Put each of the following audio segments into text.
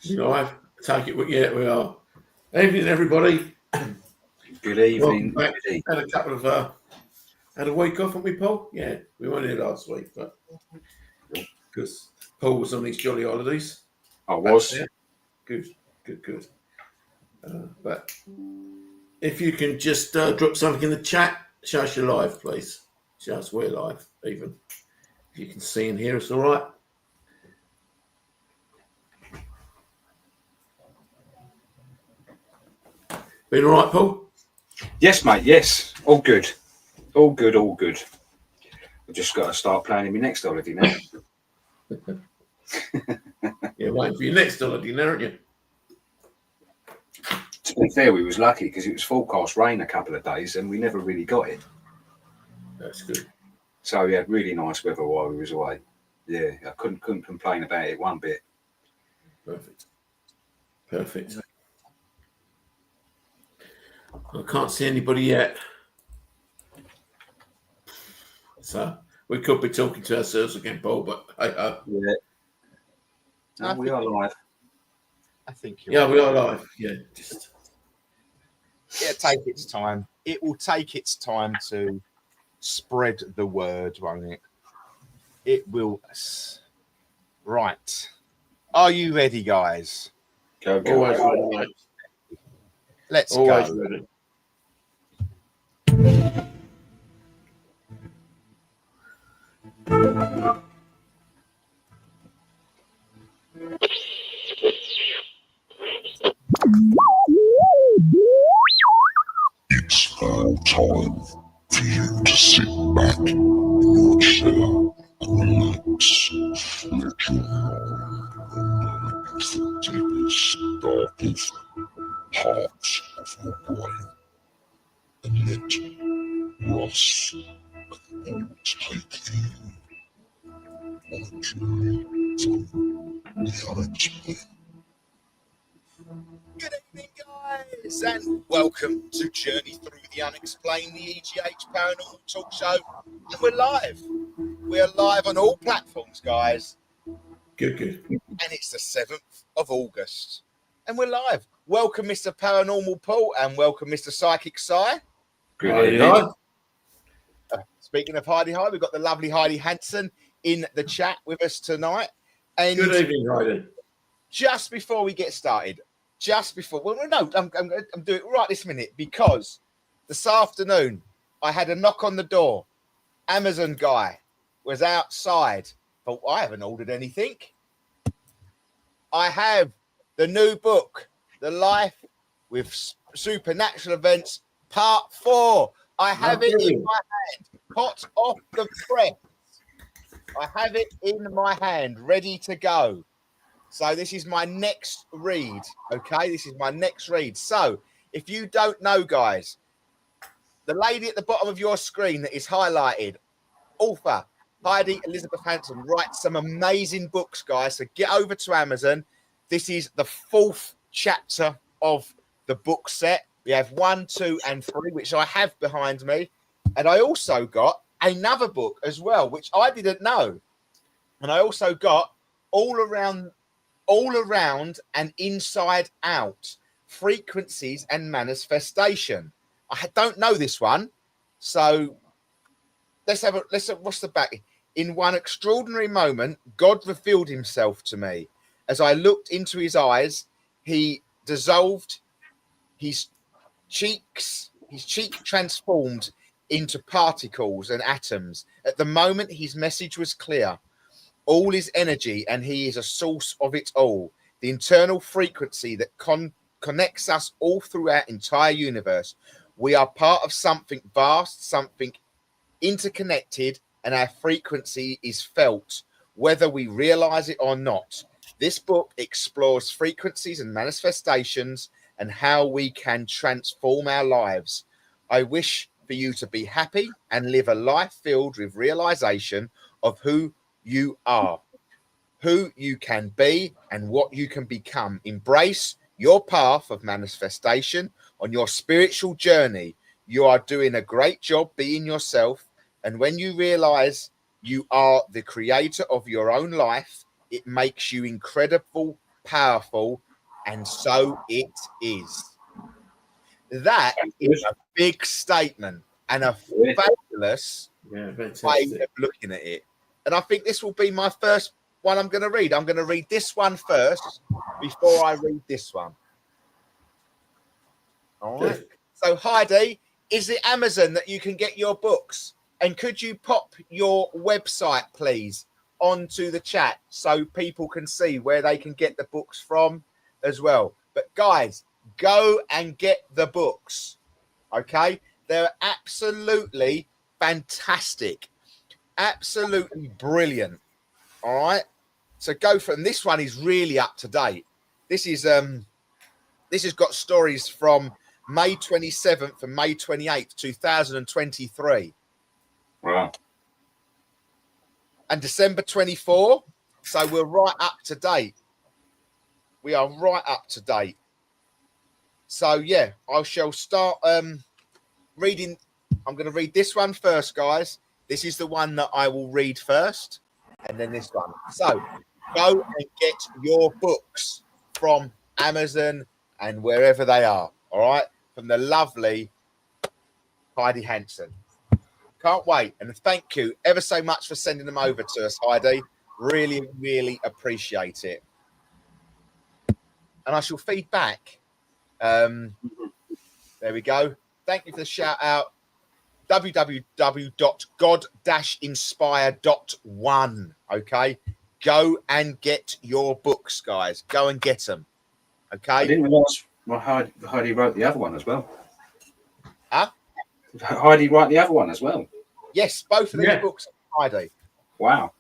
You know, I take it. Yeah, we are. Evening, everybody. Good Welcome evening. back. Good Had a couple of had a week off, haven't we, Paul? Yeah, we weren't here last week, but because Paul was on his jolly holidays. I was. There. Good, good, good. But if you can just drop something in the chat, show us you're live, please. Show us we're live, even if you can see and hear us. All right. Been all right, Paul? Yes, mate. Yes. All good. All good. All good. I've just got to start planning my next holiday now. Yeah, waiting for your next holiday now, aren't you? To be fair, we was lucky because it was forecast rain a couple of days and we never really got it. That's good. So we had really nice weather while we was away. Yeah, I couldn't complain about it one bit. Perfect. Perfect. I can't see anybody yet. So we could be talking to ourselves again, Paul, but yeah. No, we are live. I think we are live. Yeah, just take its time. It will take its time to spread the word, won't it? It will. Right. Are you ready, guys? Go. Always ready. Let's Always go. ready. It's now time for you to sit back in your chair and relax. Let your mind wander into the deepest, darkest parts of your brain. And let Russ and Paul take you on a journey through the unexplained. Good evening, guys, and welcome to Journey Through the Unexplained, the EGH Paranormal Talk Show. And we're live. We are live on all platforms, guys. Good. And it's the 7th of August. And we're live. Welcome, Mr. Paranormal Paul, and welcome, Mr. Psychic Si. Good evening. Speaking of Heidi Hi, we've got the lovely Heidi Hansen in the chat with us tonight. And Good evening, Heidi. Just before we get started, I'm doing it right this minute because this afternoon I had a knock on the door. Amazon guy was outside. Thought, I haven't ordered anything. I have the new book, The Life with Supernatural Events, Part 4. I have it in my hand, hot off the press. I have it in my hand, ready to go. So this is my next read, okay? This is my next read. So if you don't know, guys, the lady at the bottom of your screen that is highlighted, author Heidi Elizabeth Hansen, writes some amazing books, guys. So get over to Amazon. This is the 4th chapter of the book set. We have 1, 2, and 3, which I have behind me. And I also got another book as well, which I didn't know. And I also got all around and inside out, frequencies and manifestation. I don't know this one, so let's what's the back? In one extraordinary moment, God revealed himself to me. As I looked into his eyes, he dissolved his cheek transformed into particles and atoms. At the moment, his message was clear. All is energy, and he is a source of it all. The internal frequency that connects us all through our entire universe. We are part of something vast, something interconnected, and our frequency is felt, whether we realize it or not. This book explores frequencies and manifestations and how we can transform our lives. I wish for you to be happy and live a life filled with realization of who you are, who you can be, and what you can become. Embrace your path of manifestation on your spiritual journey. You are doing a great job being yourself, and when you realize you are the creator of your own life, it makes you incredible powerful, and so it is. That is a big statement and a fabulous Yeah, way fantastic. of looking at it. And I think this will be my first one I'm going to read. I'm going to read this one first before I read this one. All right. Good. So, Heidi, is it Amazon that you can get your books? And could you pop your website, please, onto the chat so people can see where they can get the books from as well? But guys, go and get the books. Okay? They're absolutely fantastic. Absolutely brilliant. All right. So go for it. And this one is really up to date. This has got stories from May 27th and May 28th, 2023. Wow. And December 24. So we're right up to date. We are right up to date. So yeah, I shall start reading. I'm going to read this one first, guys. This is the one that I will read first, and then this one. So go and get your books from Amazon and wherever they are. All right, from the lovely Heidi Hansen. Can't wait, and thank you ever so much for sending them over to us, Heidi. Really, really appreciate it. And I shall feed back. There we go. Thank you for the shout out. www.god-inspire.one. Okay, go and get your books, guys. Go and get them. Okay. I didn't realise Heidi wrote the other one as well. Huh? Heidi wrote the other one as well. Yes, both of these books are Heidi. Wow.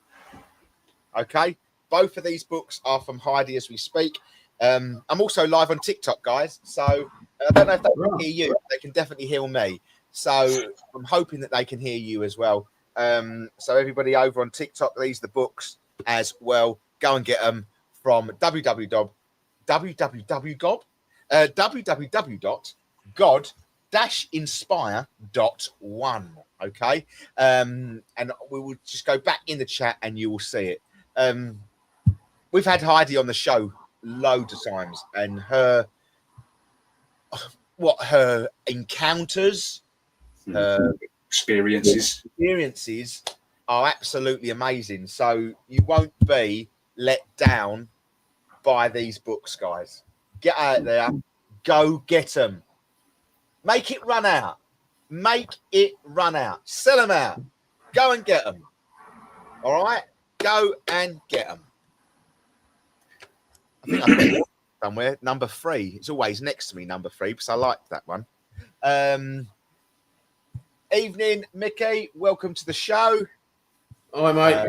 Okay, both of these books are from Heidi as we speak. I'm also live on TikTok, guys. So I don't know if they can hear you. They can definitely hear me. So I'm hoping that they can hear you as well. So everybody over on TikTok, these are the books as well. Go and get them from www.god-inspire.one. Okay. And we will just go back in the chat and you will see it. We've had Heidi on the show loads of times, and her encounters, her experiences are absolutely amazing. So you won't be let down by these books, guys. Get out there, go get them. Make it run out. Make it run out. Sell them out. Go and get them. All right? Go and get them. I think I've got it somewhere. Number 3. It's always next to me, number 3, because I like that one. Evening, Mickey. Welcome to the show. Hi, mate.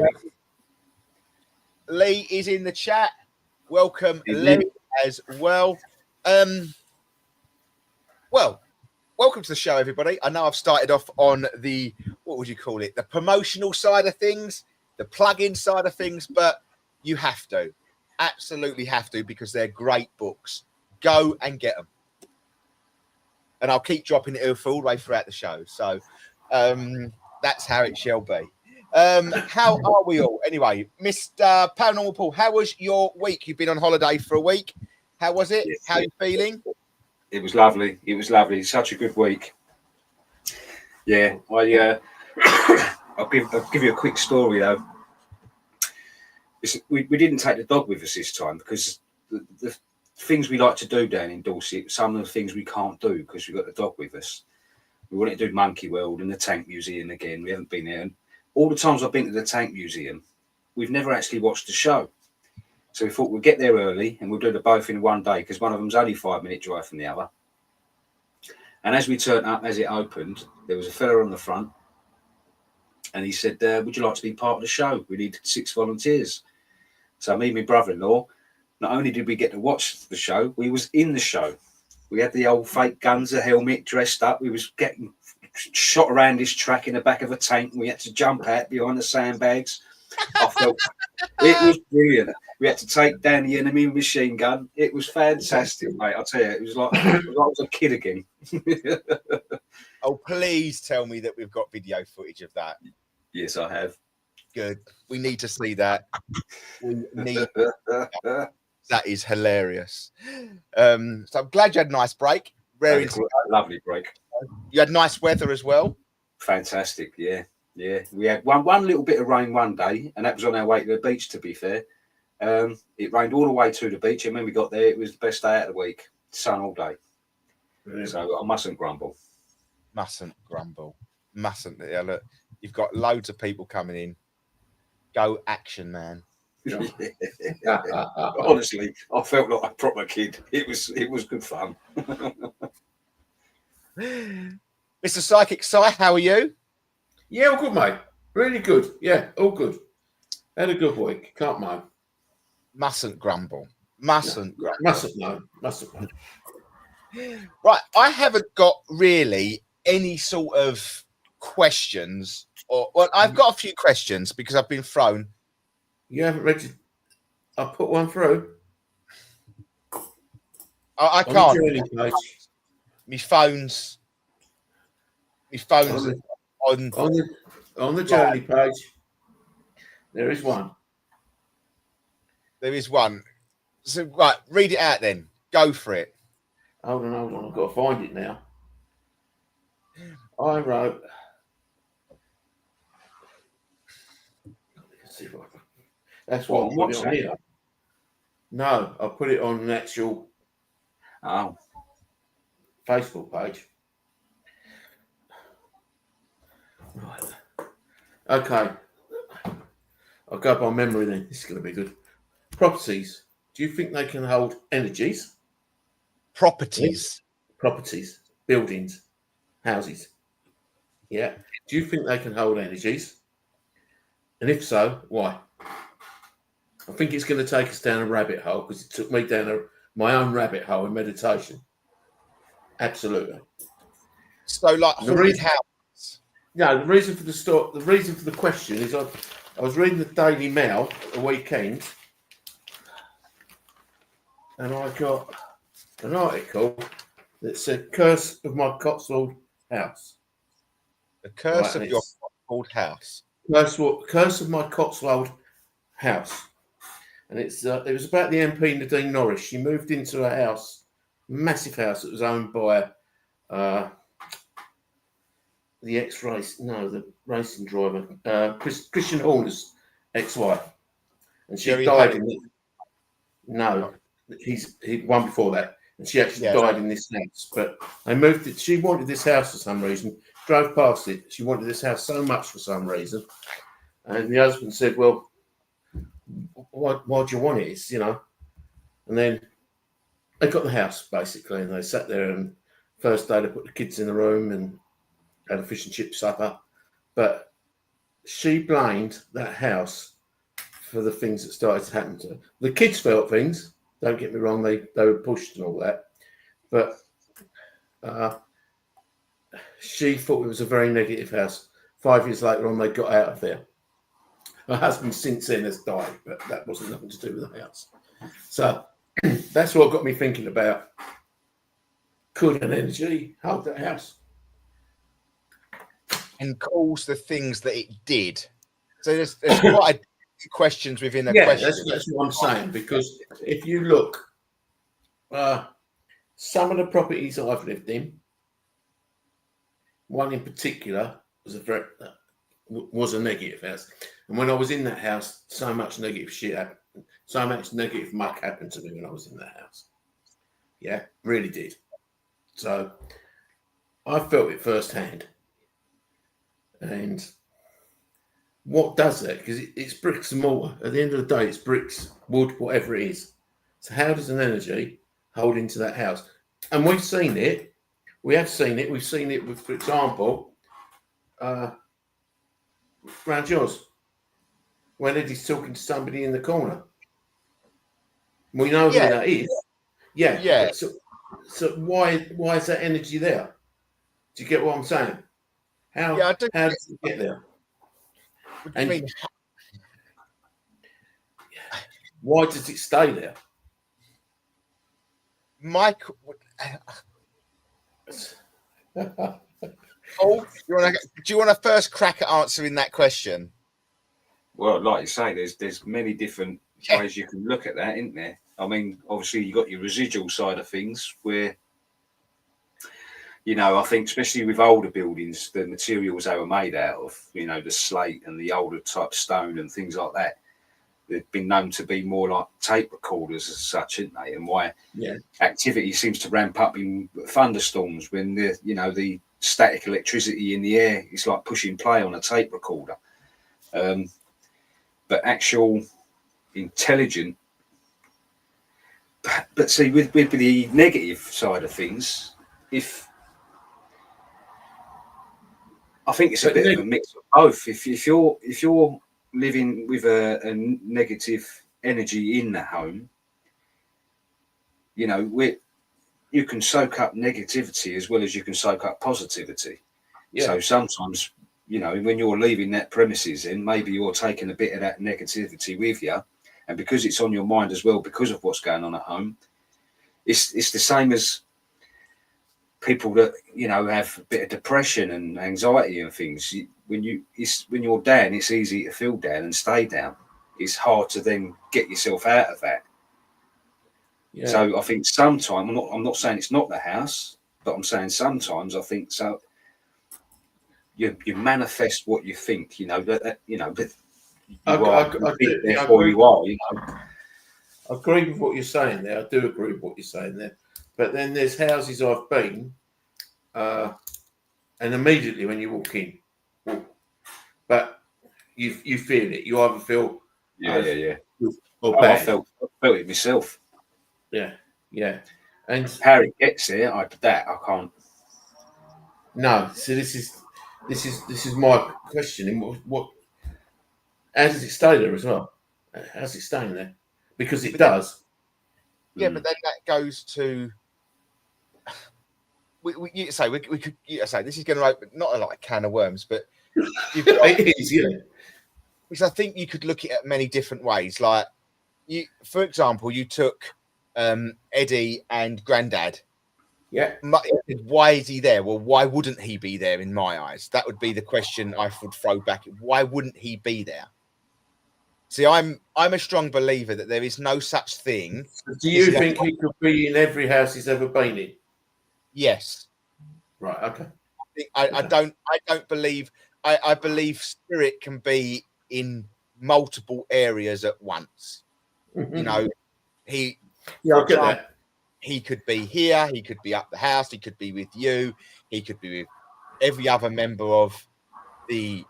Lee is in the chat. Welcome, Lee, as well. Welcome to the show, everybody. I know I've started off on the, what would you call it? The promotional side of things, the plug-in side of things, but you have to. Absolutely have to, because they're great books. Go and get them. And I'll keep dropping it all the way throughout the show. So that's how it shall be. How are we all? Anyway, Mr. Paranormal Paul, how was your week? You've been on holiday for a week. How was it? How are you feeling? It was lovely. It was lovely. Such a good week. Yeah, I'll give you a quick story though. We didn't take the dog with us this time because the things we like to do down in Dorset, some of the things we can't do because we've got the dog with us. We wanted to do Monkey World and the Tank Museum again. We haven't been there. And all the times I've been to the Tank Museum, we've never actually watched the show. So we thought we'd get there early and we'll do the both in one day because one of them's only 5-minute drive from the other. And as we turned up, as it opened, there was a fella on the front and he said, would you like to be part of the show? We need 6 volunteers. So me and my brother-in-law, not only did we get to watch the show, we was in the show. We had the old fake guns, the helmet, dressed up. We was getting shot around this track in the back of a tank. We had to jump out behind the sandbags. I felt it was brilliant. We had to take down the enemy machine gun. It was fantastic, mate. I'll tell you, it was like I was a kid again. Oh, please tell me that we've got video footage of that. Yes, I have. Good. We need to see that. We need That is hilarious. So I'm glad you had a nice break. Had a lovely break. You had nice weather as well. Fantastic, yeah. We had one little bit of rain one day, and that was on our way to the beach. To be fair, it rained all the way to the beach, and when we got there, it was the best day out of the week. Sun all day. Brilliant. So I mustn't grumble. Mustn't. Yeah, look, you've got loads of people coming in. Go action, man. Honestly, I felt like a proper kid. It was good fun. Mr. Psychic Si, how are you? Yeah, all good, mate. Really good. Yeah, all good. Had a good week. Can't moan. Mustn't grumble. Mustn't. Right, I haven't got really any sort of questions, well, I've got a few questions because I've been thrown. You haven't read it? I put one through. I can't. My phone's on the journey page. There is one. There is one. So right, read it out then. Go for it. Hold on. I've got to find it now. I wrote. Let's see what. That's what I put it on here. No, I put it on an actual Facebook page. Right. Okay. I'll go by memory then. This is going to be good. Properties. Do you think they can hold energies? Properties. Buildings. Houses. Yeah. Do you think they can hold energies? And if so, why? I think it's going to take us down a rabbit hole because it took me down my own rabbit hole in meditation. Absolutely. So, like haunted houses. No, the reason for the question is I was reading the Daily Mail a weekend, and I got an article that said "Curse of my Cotswold House." The curse of your Cotswold house. Curse of my Cotswold house. And it was about the MP Nadine Norris. She moved into a house, massive house that was owned by the the racing driver, Christian Horner's ex-wife. And she died in he won before that. And she actually died in this house. But they moved it. She wanted this house for some reason. Drove past it. She wanted this house so much for some reason. And the husband said, well, why do you want it? It's, and then they got the house basically, and they sat there. And first day they put the kids in the room and had a fish and chip supper. But she blamed that house for the things that started to happen to her. The kids felt things. Don't get me wrong; they were pushed and all that. But she thought it was a very negative house. 5 years later on, they got out of there. Her husband since then has died, but that wasn't nothing to do with the house. So that's what got me thinking about, could an energy hold that house? And cause the things that it did. So there's quite a few questions within a question. That's what I'm saying, because if you look, some of the properties I've lived in, one in particular was a negative house. And when I was in that house, so much negative shit happened. So much negative muck happened to me when I was in that house. Yeah, really did. So I felt it firsthand. And what does that? Because it's bricks and mortar. At the end of the day, it's bricks, wood, whatever it is. So how does an energy hold into that house? And we've seen it. We have seen it. We've seen it with, for example, Grand Jaws, when Eddie's talking to somebody in the corner. We know who that is. Yeah. So why is that energy there? Do you get what I'm saying? How does it get there? What do you mean? Why does it stay there? Michael, Paul, do you want to first crack at answering that question? Well, like you say, there's many different ways you can look at that, isn't there? I mean, obviously you got your residual side of things where, you know, I think especially with older buildings, the materials they were made out of, you know, the slate and the older type stone and things like that, they've been known to be more like tape recorders as such, haven't they? And why activity seems to ramp up in thunderstorms when the, you know, the static electricity in the air is like pushing play on a tape recorder. But actual intelligent, but see, with the negative side of things, I think it's a bit of a mix of both. If you're living with a negative energy in the home, you know, you can soak up negativity as well as you can soak up positivity. Yeah. So sometimes, you know, when you're leaving that premises, then maybe you're taking a bit of that negativity with you, and because it's on your mind as well, because of what's going on at home, it's the same as people that, you know, have a bit of depression and anxiety and things. When you're down, it's easy to feel down and stay down. It's hard to then get yourself out of that. Yeah. So I think sometimes I'm not saying it's not the house, but I'm saying sometimes I think so. You manifest what you think. You know that you know. But therefore you are. You know. I agree with what you're saying there. I do agree with what you're saying there. But then there's houses I've been, and immediately when you walk in, but you feel it. You either feel or bad. I felt it myself. Yeah. And how it gets there, I can't. No. So this is my question. What? How does it stay there as well? How's it staying there? Because it does. Yeah, but then that goes to. We could say this is going to open not a lot of can of worms, but it is, yeah. Because I think you could look at it many different ways. Like for example, you took Eddie and Grandad. Yeah. Why is he there? Well, why wouldn't he be there? In my eyes, that would be the question I would throw back. Why wouldn't he be there? See, I'm a strong believer that there is no such thing. Do you think he could be in every house he's ever been in? Yes. Right. Okay. I don't believe. I believe spirit can be in multiple areas at once. Mm-hmm. You know, I get that. He could be here. He could be up the house. He could be with you. He could be with every other member of the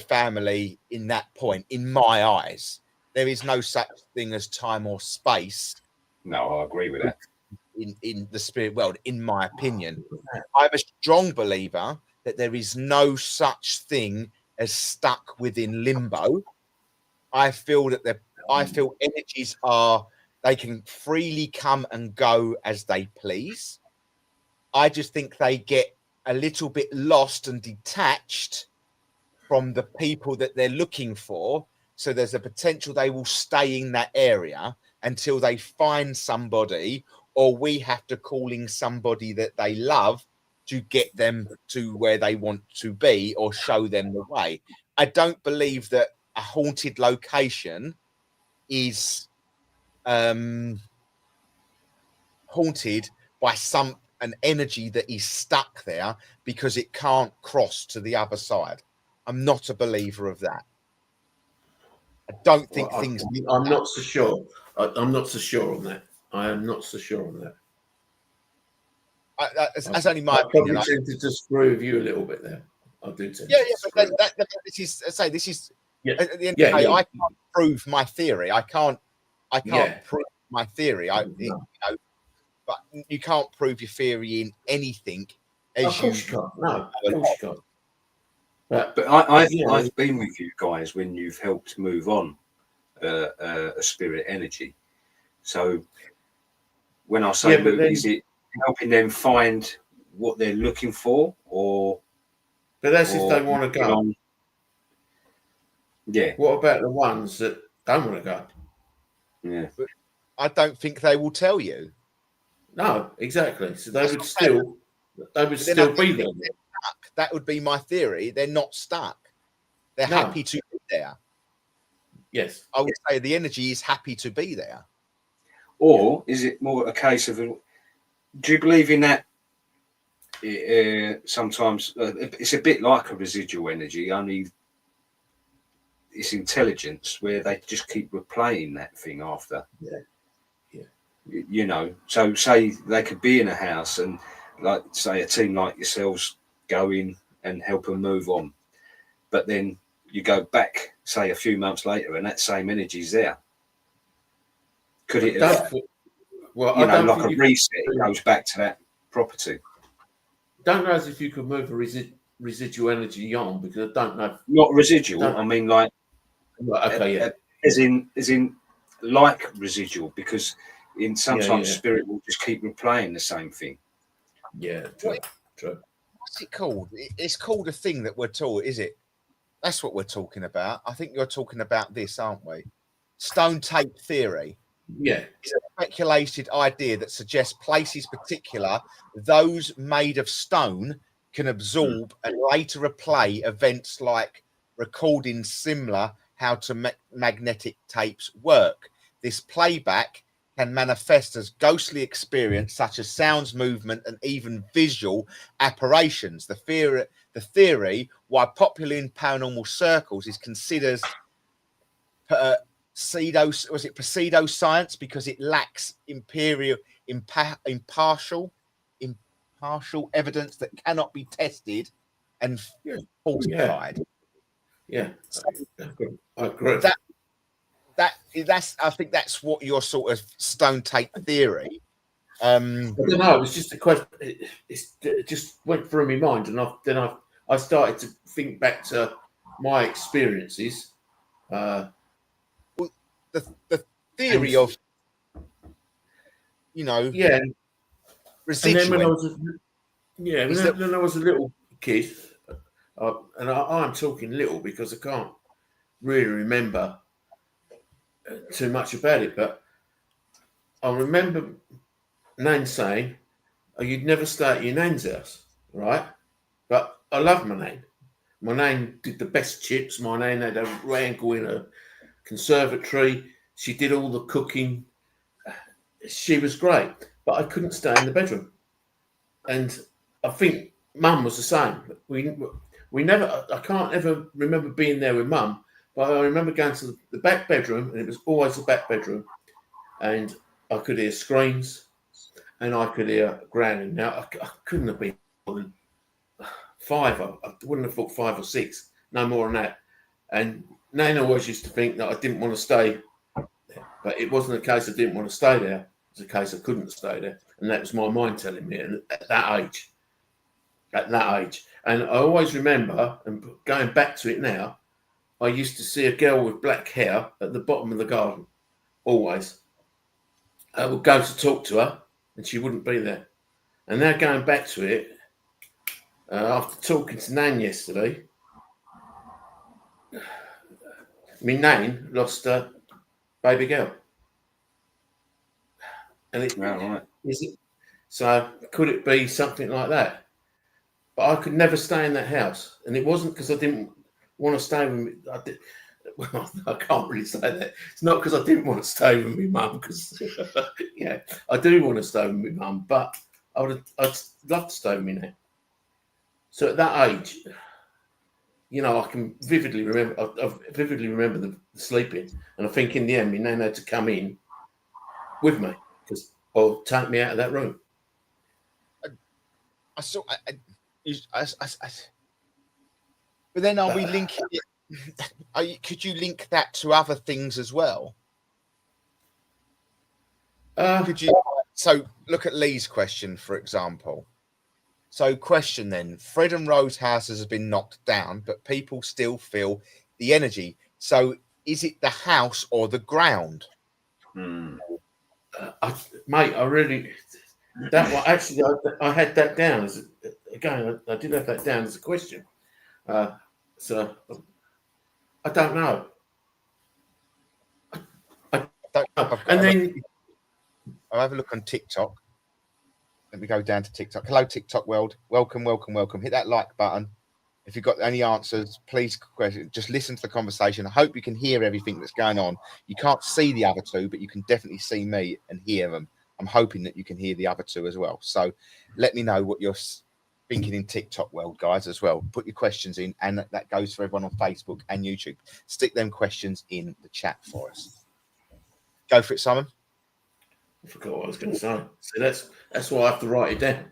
family in that point. In my eyes, there is no such thing as time or space. No, I agree with that. In the spirit world, in my opinion, I'm a strong believer that there is no such thing as stuck within limbo. I feel that energies they can freely come and go as they please. I just think they get a little bit lost and detached from the people that they're looking for. So there's a potential they will stay in that area until they find somebody, or we have to call in somebody that they love to get them to where they want to be or show them the way. I don't believe that a haunted location is haunted by an energy that is stuck there because it can't cross to the other side. I'm not a believer of that. I don't think things. I'm not so sure. I'm not so sure on that. I am not so sure on that. That's only my opinion. I probably tend to disagree with you a little bit there. I do tend. Yeah, but this is. At the end of the day, I can't prove my theory. I can't prove my theory. But you can't prove your theory in anything. Of course you can't. No, of course you can't. But I've been with you guys when you've helped move on a spirit energy. So when I say move, is it helping them find what they're looking for, or? But that's if they want to go. Yeah. What about the ones that don't want to go? Yeah. But I don't think they will tell you. No, exactly. So they would still be there. That would be my theory. They're not stuck. They're happy to be there. Yes. I would say the energy is happy to be there. Or is it more a case of, do you believe in that? Sometimes it's a bit like a residual energy, only it's intelligence where they just keep replaying that thing after. Yeah. Yeah. You know, so say they could be in a house and, like, say a team like yourselves go in and help them move on, but then you go back, say a few months later, and that same energy's there. Could it have, Well, you I know, don't like think a reset, it goes back to that property? Don't know as if you could move a residual energy on, because I don't know. Not residual. Don't, I mean, like, right, okay, yeah. as in like residual, because sometimes Yeah. spirit will just keep replaying the same thing. Yeah, true. What's it called? It's called a thing that we're taught, is it? That's what we're talking about. I think you're talking about this, aren't we? Stone tape theory. Yeah. It's a speculated idea that suggests places particular, those made of stone, can absorb and later replay events like recording similar how to magnetic tapes work. This playback can manifest as ghostly experience such as sounds, movement, and even visual apparitions. The theory, why popular in paranormal circles, is considered pseudoscience because it lacks impartial evidence that cannot be tested and falsified. Yeah. I agree. That's I think that's what your sort of stone tape theory. I don't know. It was just a question. It just went through my mind, and then I started to think back to my experiences. The theory of, you know, yeah, residual. And then when I was a little kid, and I'm talking little because I can't really remember too much about it, but I remember Nan saying, "Oh, you'd never stay at your Nan's house, right?" But I love my Nan. My Nan did the best chips. My Nan had a wrangle in a conservatory. She did all the cooking. She was great, but I couldn't stay in the bedroom. And I think Mum was the same. We never. I can't ever remember being there with Mum, but I remember going to the back bedroom, and it was always the back bedroom, and I could hear screams, and I could hear growling. Now I couldn't have been more than 5. I wouldn't have thought 5 or 6, no more than that. And Nan always used to think that I didn't want to stay there, but it wasn't a case I didn't want to stay there. It was a case I couldn't stay there, and that was my mind telling me. And at that age, and I always remember, and going back to it now, I used to see a girl with black hair at the bottom of the garden. Always, I would go to talk to her, and she wouldn't be there. And now going back to it, after talking to Nan yesterday, my Nan lost a baby girl. And is it? So could it be something like that? But I could never stay in that house, and it wasn't because I didn't want to stay with me. Well, I can't really say that. It's not because I didn't want to stay with my mum, because yeah, I do want to stay with my mum, but I'd love to stay with me now. So at that age, you know, I can vividly remember. I vividly remember the sleeping, and I think in the end, my nan had to come in with me or take me out of that room. But then, are we linking it? Could you link that to other things as well? Could you? So look at Lee's question, for example. So question then, Fred and Rose houses have been knocked down, but people still feel the energy. So is it the house or the ground? Mate, I really, that one, actually, I had that down as, again, I did have that down as a question. So I don't know. And then I'll have a look on TikTok. Let me go down to TikTok. Hello, TikTok world. Welcome. Hit that like button. If you've got any answers, please just listen to the conversation. I hope you can hear everything that's going on. You can't see the other two, but you can definitely see me and hear them. I'm hoping that you can hear the other two as well. So let me know what you're thinking in TikTok world, guys, as well. Put your questions in, and that goes for everyone on Facebook and YouTube. Stick them questions in the chat for us. Go for it, Simon. I forgot what I was going to say. So that's why I have to write it down.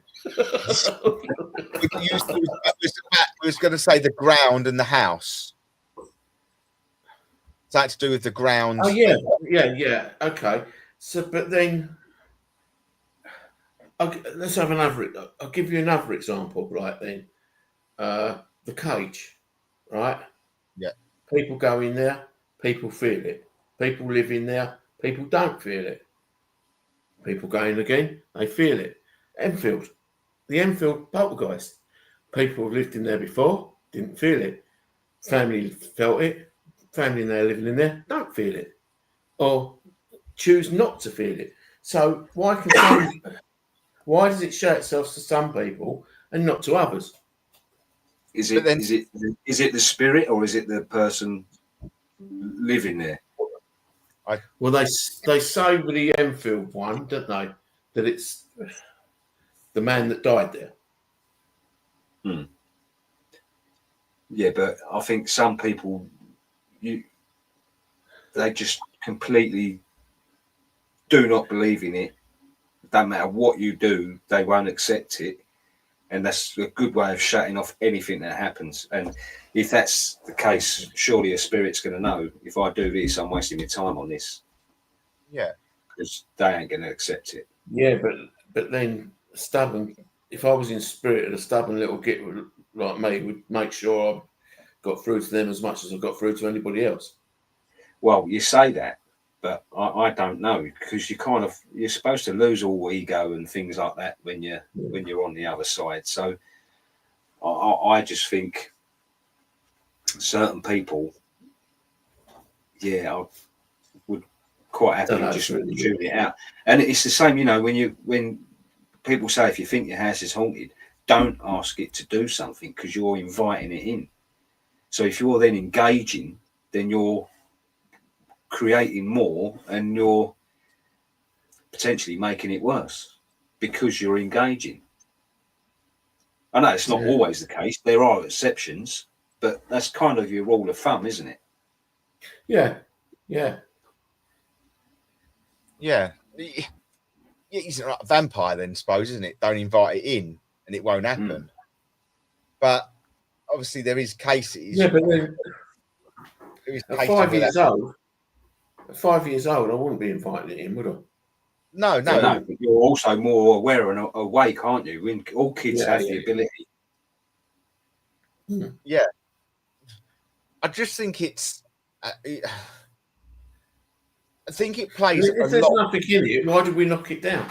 We was going to say the ground and the house. Is that to do with the ground? Oh yeah. Okay. So, but then, let's have another. I'll give you another example. Right then, the cage. Right. Yeah. People go in there. People feel it. People live in there. People don't feel it. People go in again. They feel it. Enfield. The Enfield poltergeist. People have lived in there before, didn't feel it. Family felt it. Family in there living in there don't feel it, or choose not to feel it. So why does it show itself to some people and not to others? Is it the spirit, or is it the person living there? Well, they say with the Enfield one, don't they, that it's the man that died there. Yeah, but I think some people, they just completely do not believe in it. Don't matter what you do, they won't accept it. And that's a good way of shutting off anything that happens. And if that's the case, surely a spirit's going to know, if I do this, I'm wasting my time on this. Yeah. Because they ain't going to accept it. Yeah, but then stubborn. If I was in spirit, a stubborn little git like me would make sure I got through to them as much as I got through to anybody else. Well, you say that, but I don't know, because you're supposed to lose all ego and things like that when you're on the other side. So I just think certain people, I would quite happily just tune it out. And it's the same, when people say, if you think your house is haunted, don't ask it to do something, because you're inviting it in. So if you're then engaging, then you're creating more, and you're potentially making it worse because you're engaging. I know it's not always the case. There are exceptions, but that's kind of your rule of thumb, isn't it? Yeah. He's a vampire then, I suppose, isn't it? Don't invite it in and it won't happen. But obviously there is cases. Yeah, but then at 5 years old, I wouldn't be inviting it in, would I? No. But you're also more aware and awake, aren't you? When all kids have the ability. Yeah. I just think it's. I think it plays. If there's nothing in it, why did we knock it down?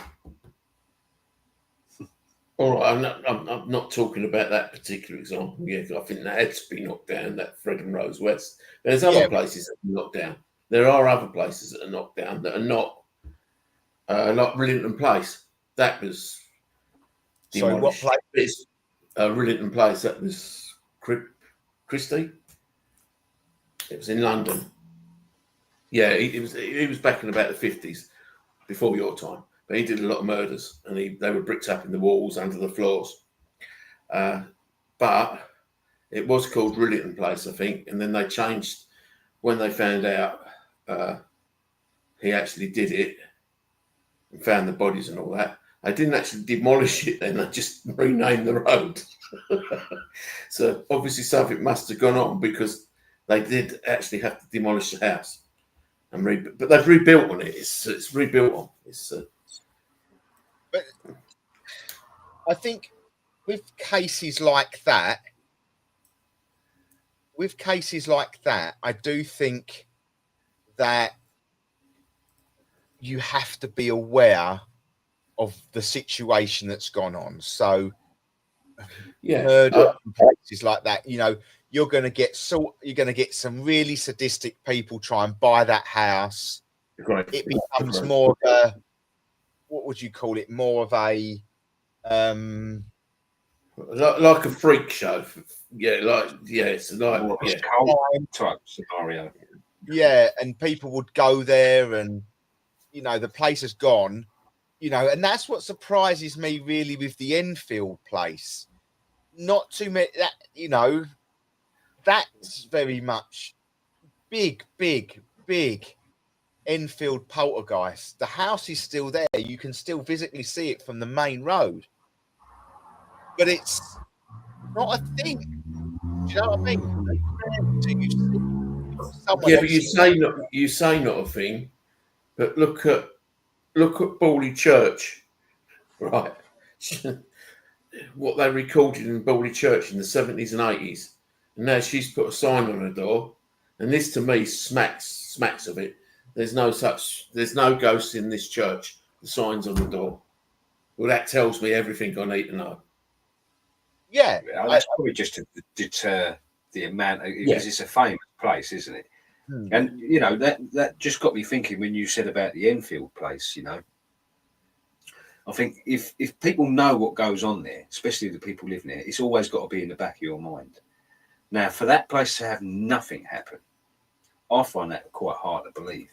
All right, I'm not talking about that particular example. Yeah, I think that had to be knocked down. That Fred and Rose West. There's other places that are knocked down. There are other places that are knocked down that are not like Rillington Place. That was demolished. So what place? Rillington Place. That was Christie. It was in London. Yeah, he was back in about the 50s, before your time. But he did a lot of murders, and they were bricked up in the walls, under the floors. But it was called Rillington Place, I think, and then they changed when they found out he actually did it and found the bodies and all that. They didn't actually demolish it then; they just renamed the road. So obviously something must have gone on, because they did actually have to demolish the house. But they've rebuilt on it. It's rebuilt on. But I think with cases like that, I do think that you have to be aware of the situation that's gone on. So, murder places like that, you're going to get some really sadistic people try and buy that house. It becomes more of a, what would you call it? More of a like a freak show. Yeah, it's like More of a yeah. cult type scenario. Yeah, and people would go there, and the place has gone, and that's what surprises me really with the Enfield place. Not too many that's very much big Enfield poltergeist. The house is still there. You can still physically see it from the main road, but it's not a thing. Do you know what I mean? Do you see someone Yeah, but else? you say not a thing, but look at Bawley Church, right? What they recorded in Bawley Church in the 70s and 80s, and now she's put a sign on her door, and this to me smacks of it. There's no ghosts in this church. The sign's on the door. Well, that tells me everything I need to know. Yeah, That's probably just to deter the amount, because it's a famous place, isn't it? And that just got me thinking when you said about the Enfield place. I think if people know what goes on there, especially the people living there, it's always got to be in the back of your mind. Now, for that place to have nothing happen, I find that quite hard to believe.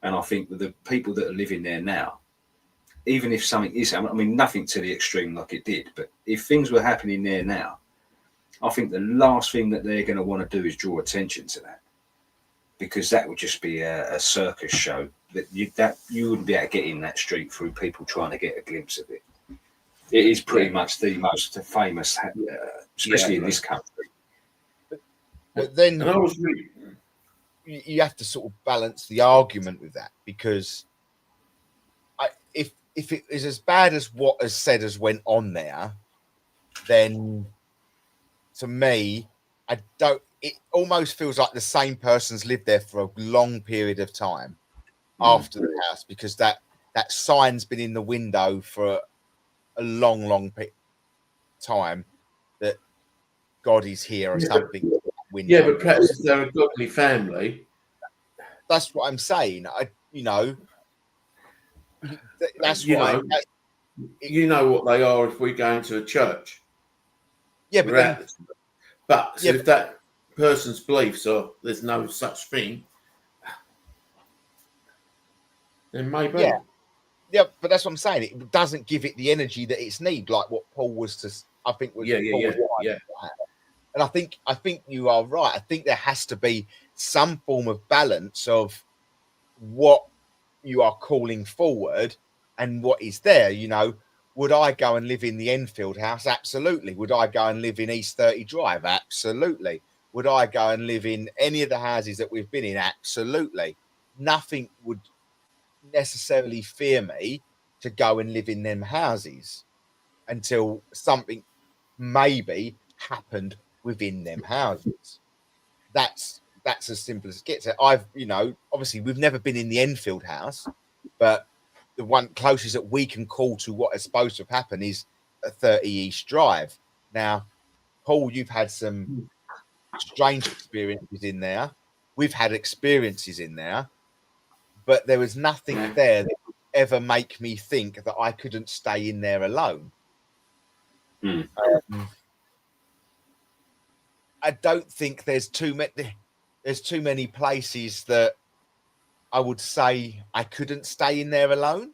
And I think with the people that are living there now, even if something is, I mean, nothing to the extreme like it did, but if things were happening there now, I think the last thing that they're going to want to do is draw attention to that, because that would just be a circus show that you wouldn't be able to get in that street through people trying to get a glimpse of it. It is pretty much the most famous, especially in this country. but then And I was really, you have to sort of balance the argument with that, because if it is as bad as what has said as went on there, then to me, it almost feels like the same person's lived there for a long period of time after the house, because that sign's been in the window for a long time, that God is here or something. yeah, but perhaps if they're a godly family. That's what I'm saying. That's why. You know what they are if we go into a church. Yeah, but if that person's beliefs are there's no such thing, then maybe. Yeah, but that's what I'm saying. It doesn't give it the energy that it's need, like what Paul was to. I think was Yeah. And I think you are right. I think there has to be some form of balance of what you are calling forward and what is there. Would I go and live in the Enfield house? Absolutely. Would I go and live in East 30 Drive? Absolutely. Would I go and live in any of the houses that we've been in? Absolutely. Nothing would necessarily fear me to go and live in them houses until something maybe happened within them houses. That's as simple as it gets. Obviously we've never been in the Enfield house, but the one closest that we can call to what is supposed to have happened is a 30 East Drive. Now, Paul, you've had some strange experiences in there. We've had experiences in there, but there was nothing there that would ever make me think that I couldn't stay in there alone. I don't think there's too many places that I would say I couldn't stay in there alone.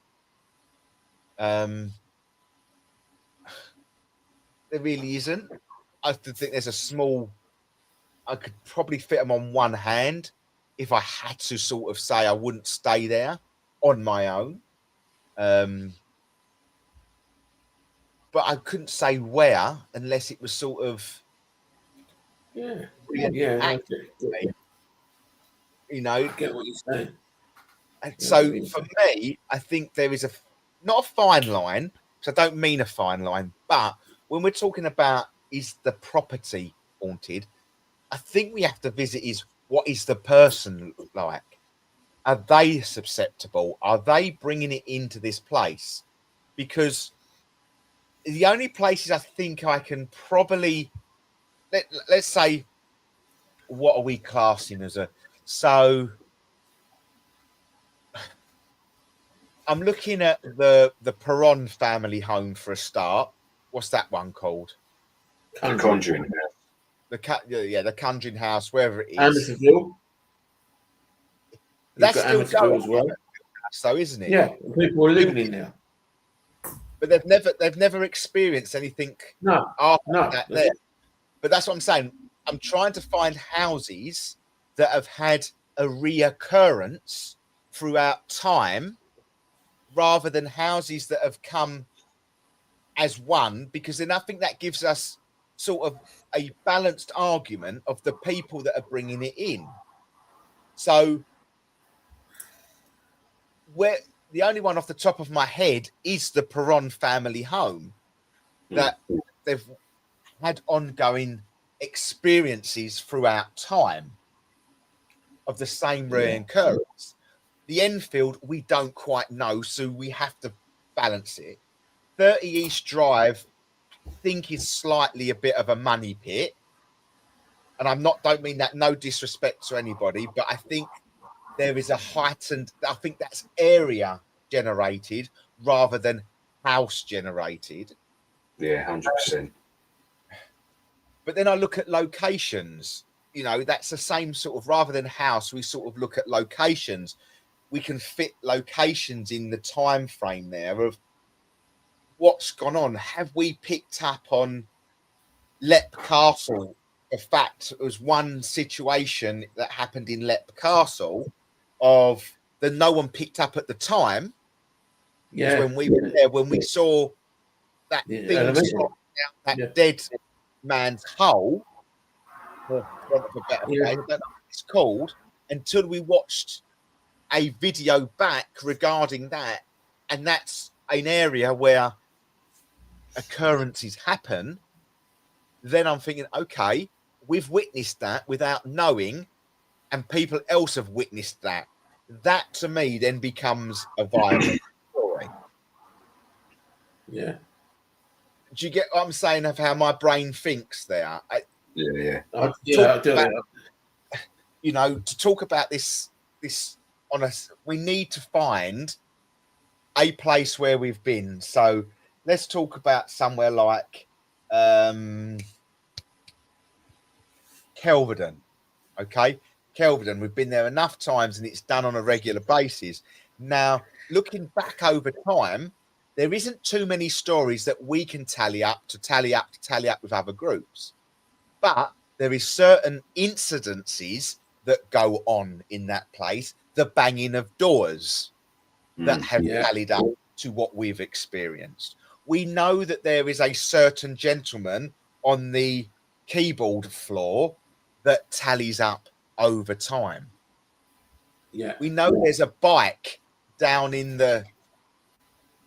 There really isn't. I think there's a small. I could probably fit them on one hand if I had to sort of say I wouldn't stay there on my own. But I couldn't say where unless it was sort of. Yeah. I get what you're saying. And so for me, I think there is not a fine line, because I don't mean a fine line, but when we're talking about is the property haunted, I think we have to visit is what is the person like? Are they susceptible? Are they bringing it into this place? Because the only places I think I can probably let's say, what are we classing as I'm looking at the Perron family home for a start. What's that one called? The Conjuring. the Conjuring House, wherever it is. Amityville. That's You've got still Amityville going, as well. so isn't it? Yeah, people are living in there. But they've never experienced anything No, after no. that there. But that's what I'm saying. I'm trying to find houses that have had a reoccurrence throughout time, rather than houses that have come as one, because then I think that gives us sort of a balanced argument of the people that are bringing it in. So where the only one off the top of my head is the Perron family home, that they've had ongoing experiences throughout time of the same reoccurrence. The Enfield, we don't quite know, so we have to balance it. 30 East Drive, I think, is slightly a bit of a money pit. And don't mean that, no disrespect to anybody, but I think there is a heightened, I think that's area generated rather than house generated. Yeah, 100%. But then I look at locations, that's the same sort of, rather than house, we sort of look at locations. We can fit locations in the time frame there of what's gone on. Have we picked up on Lepp Castle? In fact, it was one situation that happened in Lepp Castle of that no one picked up at the time. Yeah. When we were there, when we saw that thing down that dead man's hole, for want of a better phrase, I don't know what it's called, until we watched a video back regarding that. And that's an area where occurrences happen. Then I'm thinking, okay, we've witnessed that without knowing, and people else have witnessed that. That to me then becomes a viable story. Yeah. Do you get what I'm saying of how my brain thinks there? I do. To talk about this on us, we need to find a place where we've been. So let's talk about somewhere like Kelvedon. Okay, Kelvedon, we've been there enough times and it's done on a regular basis. Now, looking back over time, there isn't too many stories that we can tally up with other groups. But there is certain incidences that go on in that place, the banging of doors that have tallied up to what we've experienced. We know that there is a certain gentleman on the keyboard floor that tallies up over time. Yeah. We know there's a bike down in the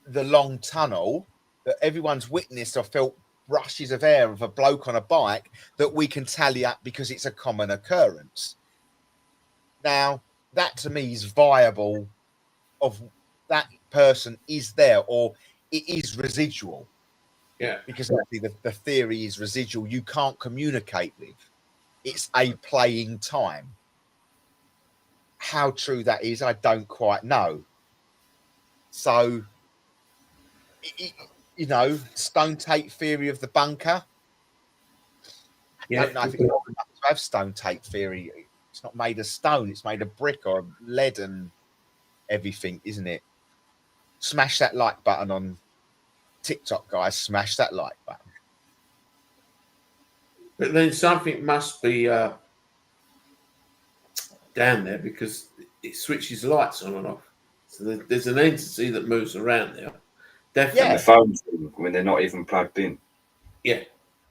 long tunnel that everyone's witnessed or felt brushes of air of a bloke on a bike that we can tally up because it's a common occurrence. Now, that to me is viable of that person is there, or it is residual. Yeah. Because actually the theory is residual. You can't communicate with. It's a playing time. How true that is, I don't quite know. So, stone tape theory of the bunker. Yeah. I don't know if it's got enough to have stone tape theory. It's not made of stone. It's made of brick or lead and everything, isn't it? Smash that like button on TikTok, guys. Smash that like button. But then something must be down there because it switches lights on and off. So there's an entity that moves around there. Definitely. And the phones when they're not even plugged in. Yeah.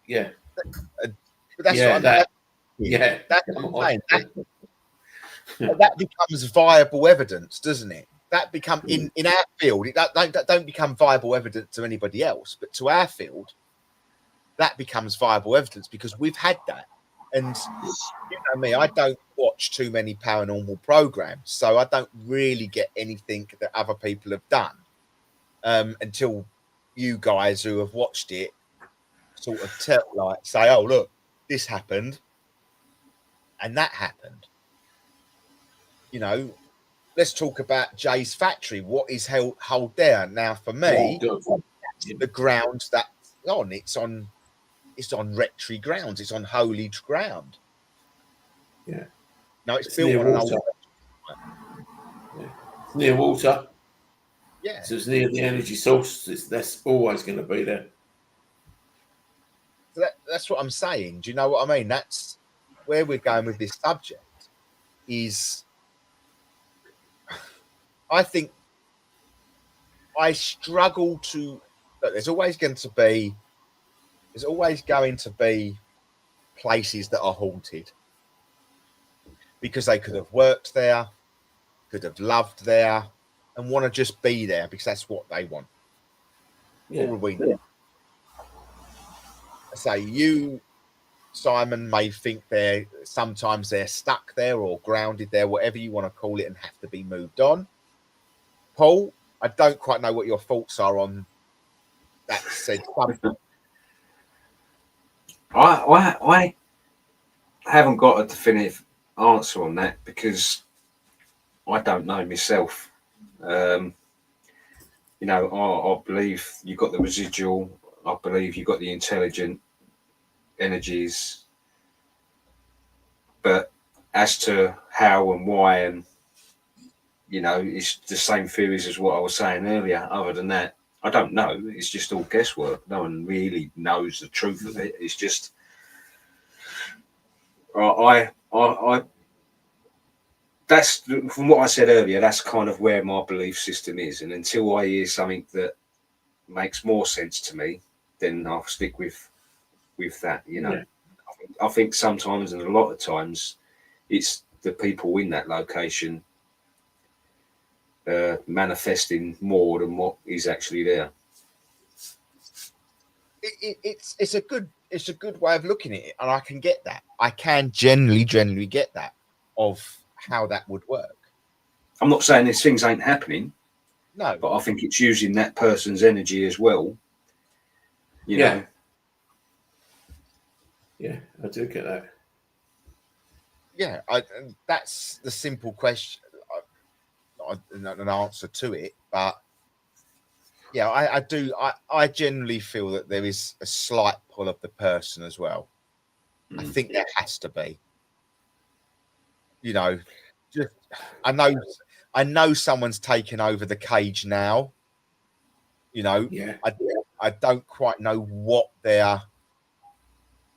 Yeah. But that's what I'm that's what I'm saying. That becomes viable evidence, doesn't it? That become in our field. That don't become viable evidence to anybody else, but to our field, that becomes viable evidence because we've had that. And you know me, I don't watch too many paranormal programs, so I don't really get anything that other people have done until you guys who have watched it sort of say, "Oh, look, this happened, and that happened." Let's talk about Jay's factory. What is held there now? For me, the ground that's on. It's on it's on rectory grounds. It's on holy ground. Yeah. No, it's It's built near on an water. old. Yeah. It's near water. Yeah. So it's near the energy source. That's always going to be there. So that's what I'm saying. Do you know what I mean? That's where we're going with this subject. Is I think I struggle to. Look, there's always going to be places that are haunted because they could have worked there, could have loved there, and want to just be there because that's what they want. Yeah. All we know. I say you, Simon, may think sometimes they're stuck there or grounded there, whatever you want to call it, and have to be moved on. Paul, I don't quite know what your thoughts are on that said subject. I haven't got a definitive answer on that because I don't know myself. You know, I believe you've got the residual. I believe you've got the intelligent energies. But as to how and why, and you know, it's the same theories as what I was saying earlier. Other than that, I don't know. It's just all guesswork. No one really knows the truth of it. It's just I that's from what I said earlier. That's kind of where my belief system is. And until I hear something that makes more sense to me, then I'll stick with that. You know, Yeah. I think sometimes and a lot of times it's the people in that location manifesting more than what is actually there. It's a good way of looking at it, and I can get that. I can generally get that of how that would work. I'm not saying these things ain't happening, No, but I think it's using that person's energy as well. You Yeah. know, Yeah, I do get that. yeah, that's the simple question, an answer to it. But yeah, I do. I generally feel that there is a slight pull of the person as well. I think there has to be. You know, just I know someone's taken over the cage now. You know, Yeah. I don't quite know what their They're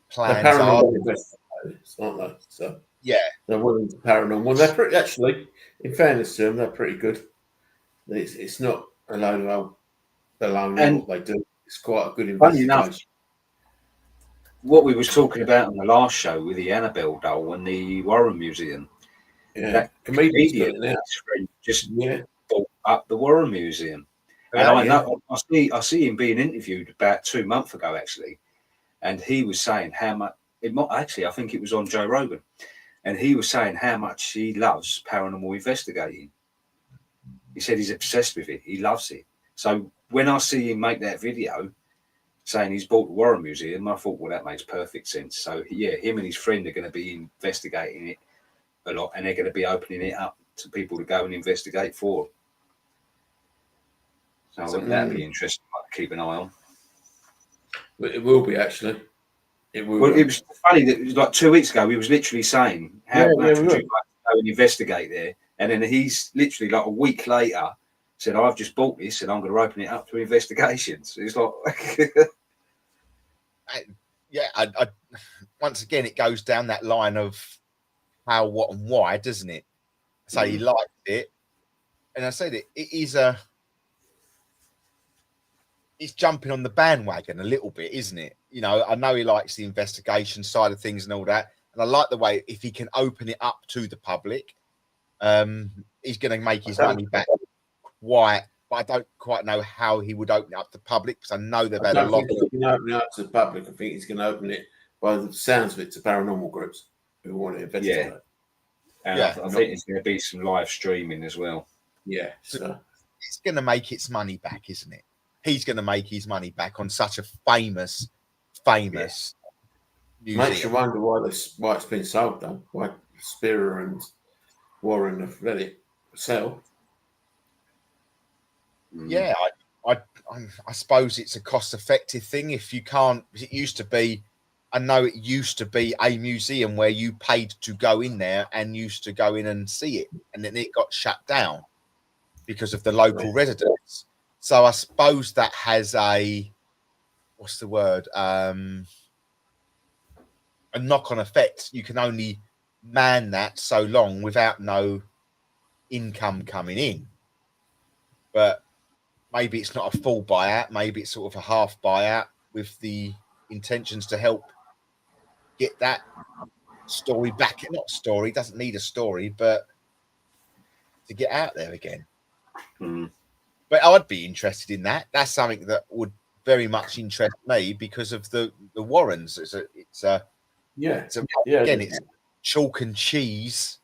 plans are. paranormal investigators, aren't they? So Yeah, they're willing to paranormal. They're pretty, actually, in fairness to them, they're pretty good. It's not a load of old baloney and what they do. It's quite a good funny enough, investigation. what we was talking about in the last show with the Annabelle doll and the Warren Museum, Yeah, that comedians got comedian it now. just Yeah, bought up the Warren Museum. And yeah, I know I see him being interviewed about 2 months ago actually, and he was saying how much it might actually I think it was on Joe Rogan, and he was saying how much he loves paranormal investigating. He said he's obsessed with it. He loves it. So when I see him make that video saying he's bought the Warren Museum, I thought, well, that makes perfect sense. So yeah, him and his friend are going to be investigating it a lot, and they're going to be opening it up to people to go and investigate for. So that'd be interesting to keep an eye on. but it will be actually. It will. Well, it was funny that it was like 2 weeks ago. He was literally saying, "How much would you like to go and investigate there?" And then he's literally like a week later said, "I've just bought this, and I'm going to open it up to investigations." It's like, yeah. I once again, it goes down that line of how, what, and why, doesn't it? So he liked it, and I said it is it's jumping on the bandwagon a little bit, isn't it? You know, I know he likes the investigation side of things and all that, and I like the way if he can open it up to the public, he's going to make his money back. Why? But I don't quite know how he would open it up to the public because I know they've had a lot of. He's going to open it up to the public. I think he's going to open it, by the sounds of it, to paranormal groups who want to investigate. and I think there's going to be some live streaming as well. Yeah, so It's going to make its money back, isn't it? He's going to make his money back on such a famous museum. Makes you wonder why it's been sold though. Why Spira and Warren have let it sell. Yeah, I suppose it's a cost-effective thing. If you can't, it used to be. I know it used to be a museum where you paid to go in there and used to go in and see it, and then it got shut down because of the local residents. So I suppose that has a what's the word? A knock-on effect. You can only man that so long without no income coming in. But maybe it's not a full buyout. Maybe it's sort of a half buyout with the intentions to help get that story back. Not story, doesn't need a story, but to get out there again. Mm. But I'd be interested in that. That's something that would very much interest me because of the Warrens. It's a again, it's chalk and cheese,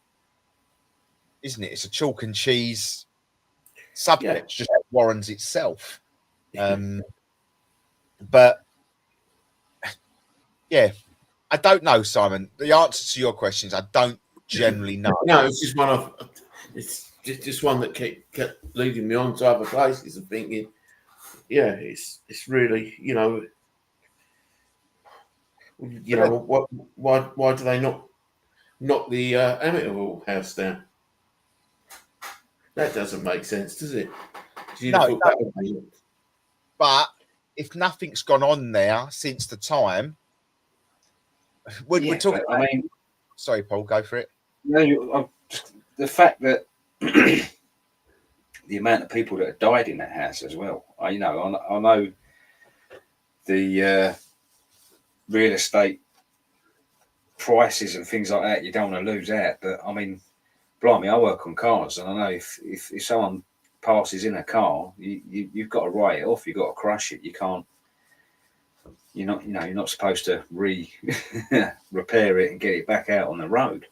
isn't it? It's a chalk and cheese subject, just like Warrens itself. But yeah, I don't know, Simon. The answer to your questions, I don't generally know. No, it's just it's just one that kept leading me on to other places and thinking, yeah, it's really, why do they not knock the Amityville house down? That doesn't make sense, does it? No, but if nothing's gone on there since the time, we're talking. I mean, sorry, Paul, go for it. No, the fact that the amount of people that have died in that house as well. I know the real estate prices and things like that. You don't want to lose out, but I mean, blimey, I work on cars, and I know if someone passes in a car, you've got to write it off. You've got to crush it. You can't. You're not supposed to repair it and get it back out on the road.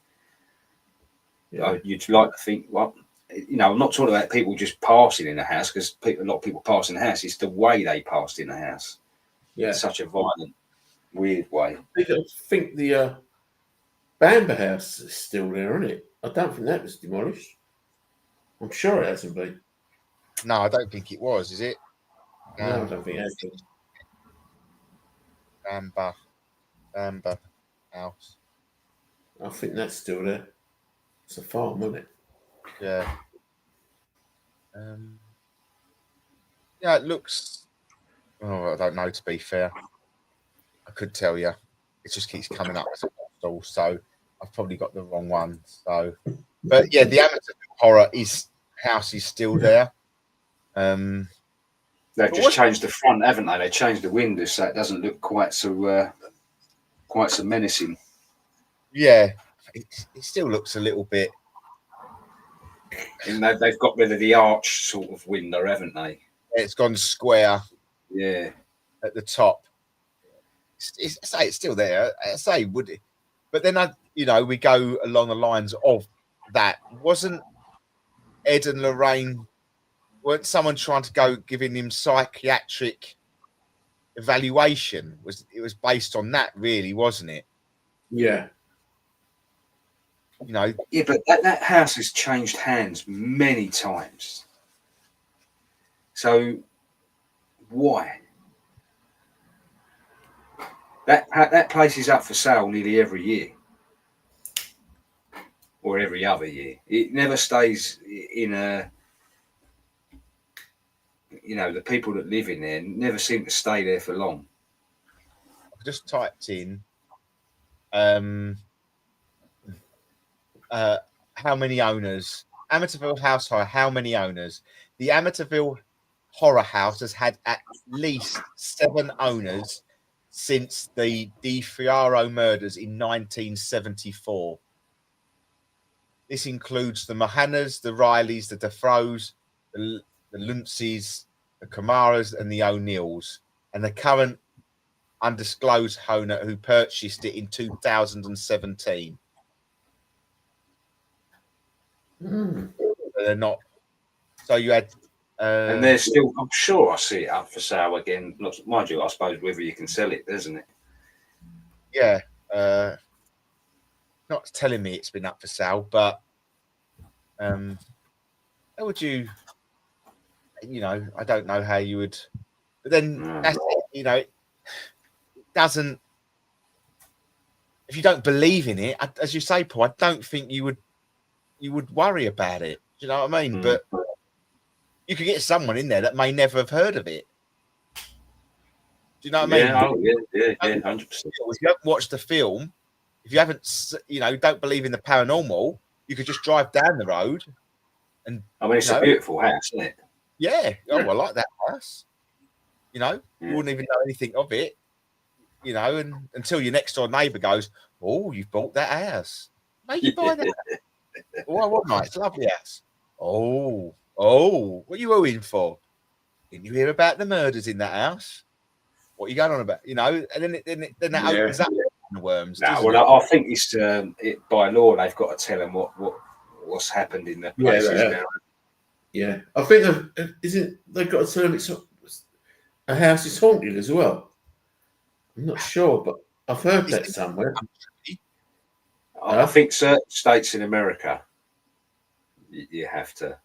Yeah. You'd like to think, well, I'm not talking about people just passing in the house, because a lot of people pass in the house. It's the way they passed in the house. Yeah, it's such a violent, weird way. I think the Bamber house is still there, isn't it? I don't think that was demolished. I'm sure it hasn't been. No, I don't think it was. Is it? No, I don't think it has been. Bamber house. I think that's still there. It's a farm, isn't it? Yeah. Yeah, it looks. Oh, I don't know. To be fair, I could tell you. It just keeps coming up as a hostel, so I've probably got the wrong one. So, but yeah, the Amityville Horror house is still there. They've just changed the front, haven't they? They changed the windows so it doesn't look quite so menacing. Yeah, it still looks a little bit. And they've got rid of the arch sort of window, haven't they? It's gone square. Yeah, at the top. It's still there. I say would it, but then we go along the lines of that. Wasn't Ed and Lorraine? Weren't someone trying to go giving him psychiatric evaluation? It was based on that, really, wasn't it? Yeah. Yeah, but that house has changed hands many times. So why? That place is up for sale nearly every year, or every other year. It never stays in a. The people that live in there never seem to stay there for long. I just typed in how many owners? Amityville House Horror, how many owners? The Amityville Horror House has had at least 7 owners since the DiFiaro murders in 1974. This includes the Mahanas, the Rileys, the Defros, the Luntses, the Kamaras, and the O'Neills, and the current undisclosed owner who purchased it in 2017. They're not. So you had. And they're still, I'm sure I see it up for sale again. Not, mind you, I suppose whether you can sell it, doesn't it? Yeah. Not telling me it's been up for sale, but how would you I don't know how you would. But then that's it, it doesn't. If you don't believe in it, as you say, Paul, I don't think you would worry about it. Do you know what I mean? But you could get someone in there that may never have heard of it. Do you know what I mean? Yeah, 100%. If you haven't watched the film, if you haven't, don't believe in the paranormal, you could just drive down the road, and I mean, it's a beautiful house, isn't it? Yeah. Oh, I like that house. You wouldn't even know anything of it. And until your next door neighbour goes, "Oh, you've bought that house. Mate, you buy that? Oh, what night? It's a lovely house. Oh, what are you owing for? Didn't you hear about the murders in that house? What are you going on about? And then that opens up the worms. No, well, I think it's by law they've got to tell them what's happened in the places now. Yeah, I think they've got to tell them it's a house is haunted as well. I'm not sure, but I've heard that somewhere. I think certain states in America, you have to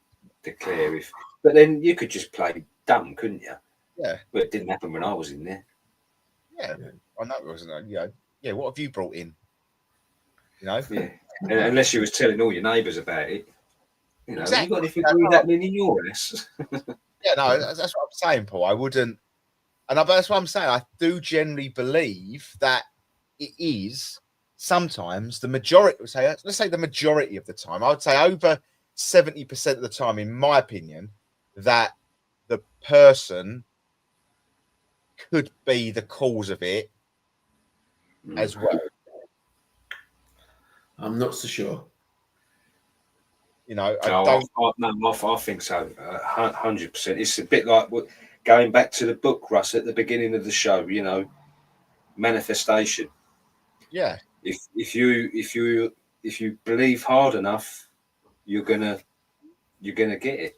declare but then you could just play dumb, couldn't you? Yeah. But it didn't happen when I was in there. Yeah. I know it wasn't. Yeah. What have you brought in? Yeah. Unless you was telling all your neighbours about it. Exactly. You've got anything weird happening in your house. Yeah, no, that's what I'm saying, Paul. I wouldn't. And that's what I'm saying. I do generally believe that it is sometimes the majority. Let's say the majority of the time. I would say over 70% of the time, in my opinion, that the person could be the cause of it as well. I'm not so sure. I think so. 100%. It's a bit like going back to the book, Russ, at the beginning of the show. Manifestation. Yeah. If you believe hard enough, you're gonna get it.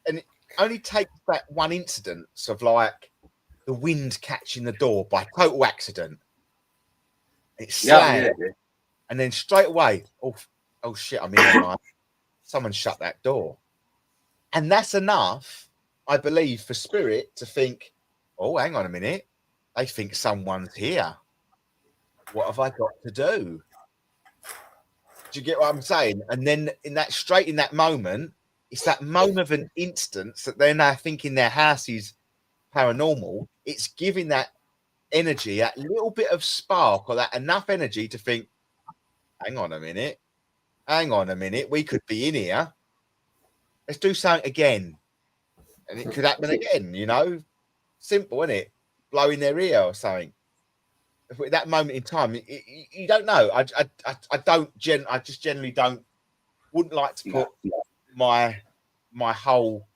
And it only takes that one incident of like the wind catching the door by total accident. It's slammed, and then straight away, oh shit, I'm in there. Someone shut that door. And that's enough, I believe, for spirit to think, oh, hang on a minute. They think someone's here. What have I got to do? Do you get what I'm saying? And then in that moment, it's that moment of an instance that they're now thinking their house is paranormal. It's giving that energy, that little bit of spark or that enough energy to think, hang on a minute, we could be in here. Let's do something again. And it could happen again, Simple, isn't it? Blowing their ear or something. At that moment in time, you don't know. I just generally wouldn't like to put my whole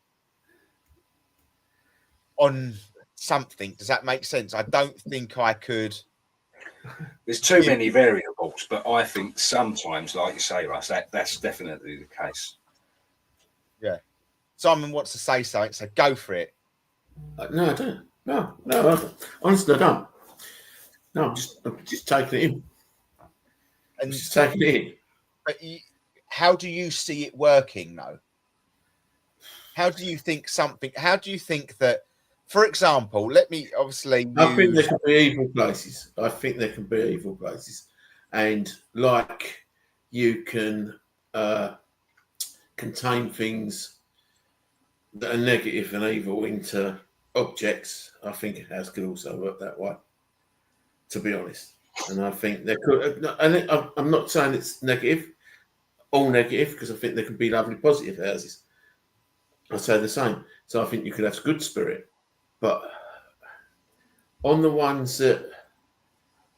on something. Does that make sense? I don't think I could. There's too many variables, but I think sometimes, like you say, Russ, that's definitely the case. Yeah. Simon wants to say something, so go for it. No, I don't. No, honestly, I don't. No, I'm just taking it in. And just taking it in. But how do you see it working, though? How do you think that, for example, let me obviously I think there can be evil places. And like you can contain things that are negative and evil into objects. I think it could also work that way, to be honest. And I think there could, and I'm not saying it's all negative, because I think there can be lovely positive houses. I say the same. So I think you could have good spirit. But on the ones that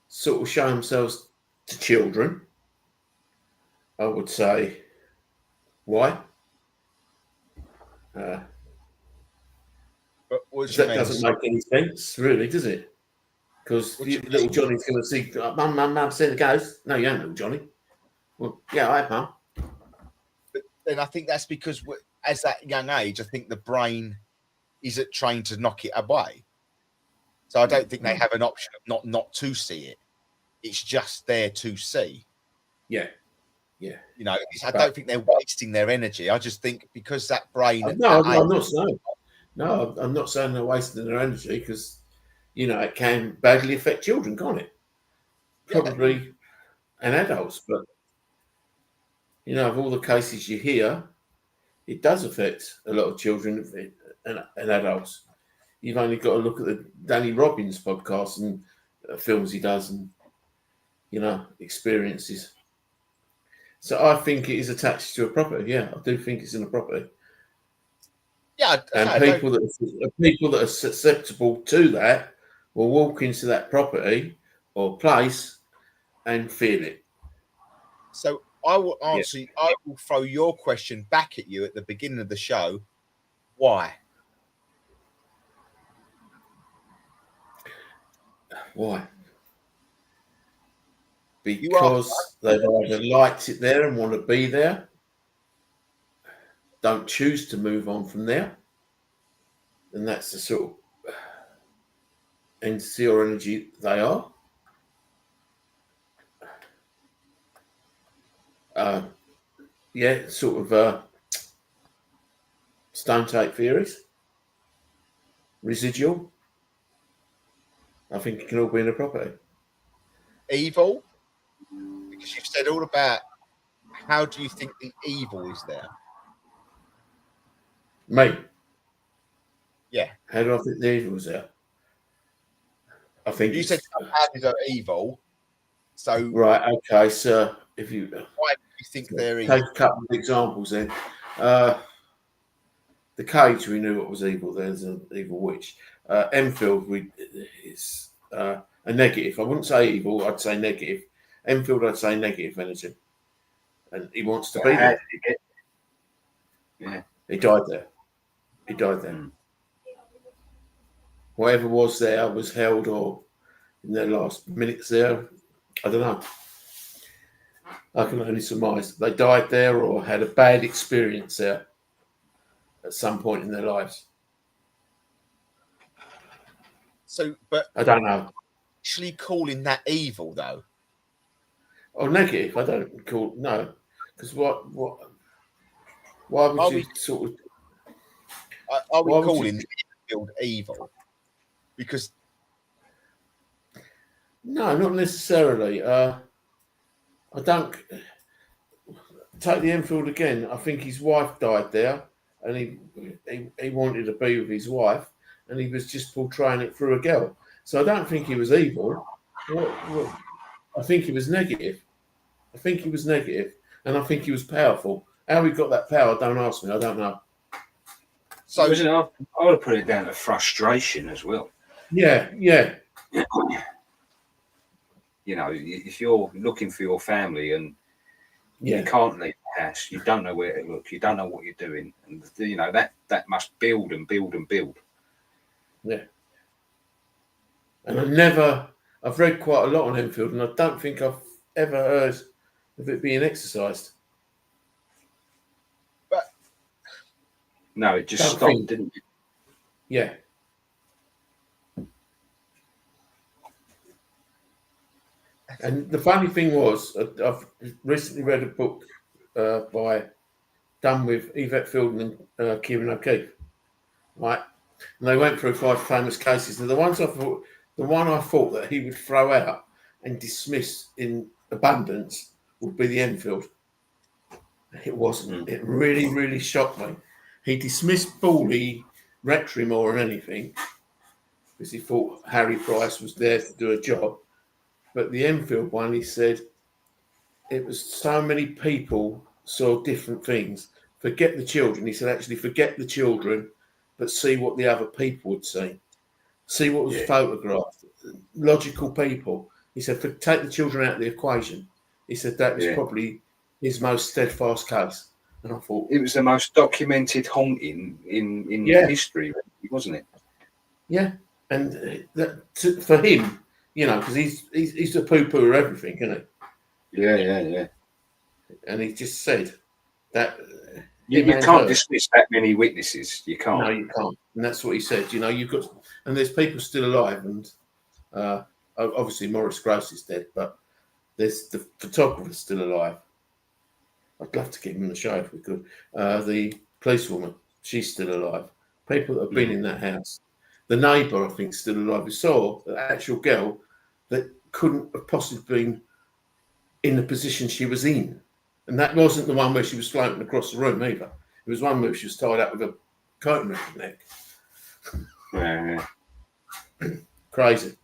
sort of show themselves to children, I would say, why? But that doesn't make any sense, really, does it? Because little Johnny's going to see, Mum, seen the ghost. No, you don't, little Johnny. Well, yeah, I have, Mum. But then I think that's because as that young age, I think the brain isn't trained to knock it away. So I don't think they have an option of not to see it. It's just there to see. Yeah. Yeah. You know, I don't think they're wasting their energy. I just think because that brain. No, I'm not saying. No, I'm not saying they're wasting their energy because, you know, it can badly affect children, can't it? Probably, and adults. But, you know, of all the cases you hear, it does affect a lot of children and adults. You've only got to look at the Danny Robbins podcast and films he does and, you know, experiences. So I think it is attached to a property. Yeah, I do think it's in a property. Yeah, And people that are susceptible to that will walk into that property or place and feel it. So I will answer. Yeah. I will throw your question back at you at the beginning of the show. Why? Why? Because they've either liked it there and want to be there, don't choose to move on from there, and that's the sort of entity or energy they are. Sort of stone tape theories, residual. I think it can all be in a property. Evil, because you've said all about how do you think the evil is there? Me? Yeah. How do I think the evil is there? I think you said houses are evil. So right, okay. So if you why do you think they're evil? Take a couple of examples then. The cage, we knew what was evil. There's an evil witch. Enfield, it's a negative. I wouldn't say evil. I'd say negative. Enfield, I'd say negative energy, and he wants to be there. Yeah, he died there. He died there. Whatever was there was held, or in their last minutes there. I don't know. I can only surmise they died there or had a bad experience there at some point in their lives. So, but I don't know. Actually, calling that evil though. Oh, negative. I don't call no, because what? Why would you sort of? Are we calling Enfield evil? Because no, not necessarily. I don't take the Enfield again. I think his wife died there, and he wanted to be with his wife, and he was just portraying it through a girl. So I don't think he was evil. I think he was negative. I think he was negative, and I think he was powerful. How he got that power, don't ask me. I don't know. So I would have put it down to frustration as well. Yeah. You know, if you're looking for your family and you can't leave the house, you don't know where to look, you don't know what you're doing, and you know that must build and build and build. Yeah. And I've read quite a lot on Enfield, and I don't think I've ever heard of it being exercised. But no, it just stopped, didn't it? Yeah. And the funny thing was, I've recently read a book done with Yvette Fielding and Kieran O'Keefe, right? And they went through 5 famous cases. And the one I thought that he would throw out and dismiss in abundance would be the Enfield. It wasn't. It really, really shocked me. He dismissed Bawley, Rectory more than anything because he thought Harry Price was there to do a job. But the Enfield one, he said, it was so many people saw different things. Forget the children. He said, actually, forget the children, but see what the other people would see. See what was photographed. Logical people. He said, take the children out of the equation. He said that was probably his most steadfast case. And I thought it was the most documented haunting in history, wasn't it? Yeah, and for him, you know, because he's a poo-poo of everything, isn't he? Yeah. And he just said that you can't dismiss that many witnesses. You can't. No, you can't. And that's what he said. You know, you've got, and there's people still alive, and obviously Morris Gross is dead, but there's the photographer still alive. I'd love to get him on the show if we could. The policewoman, she's still alive. People that have been in that house. The neighbour, I think, is still alive. We saw the actual girl that couldn't have possibly been in the position she was in. And that wasn't the one where she was floating across the room either. It was one where she was tied up with a curtain around her neck. Yeah. Crazy.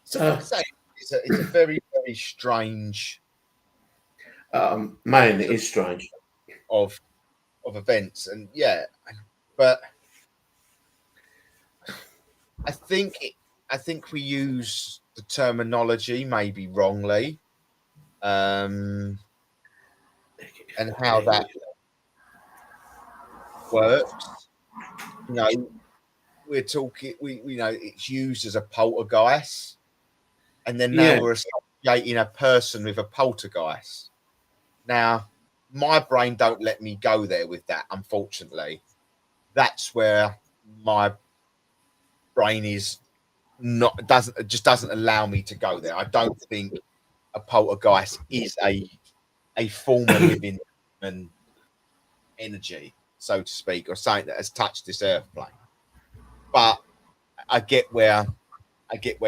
So, it's a very, very strange man, it is strange. of events, and but I think we use the terminology maybe wrongly, and how that works. You know, we're talking. We know it's used as a poltergeist, and then now we're associating a person with a poltergeist. Now, my brain don't let me go there with that. Unfortunately, that's where my brain is doesn't allow me to go there. I don't think a poltergeist is a form of living energy, so to speak, or something that has touched this earth plane. But I get where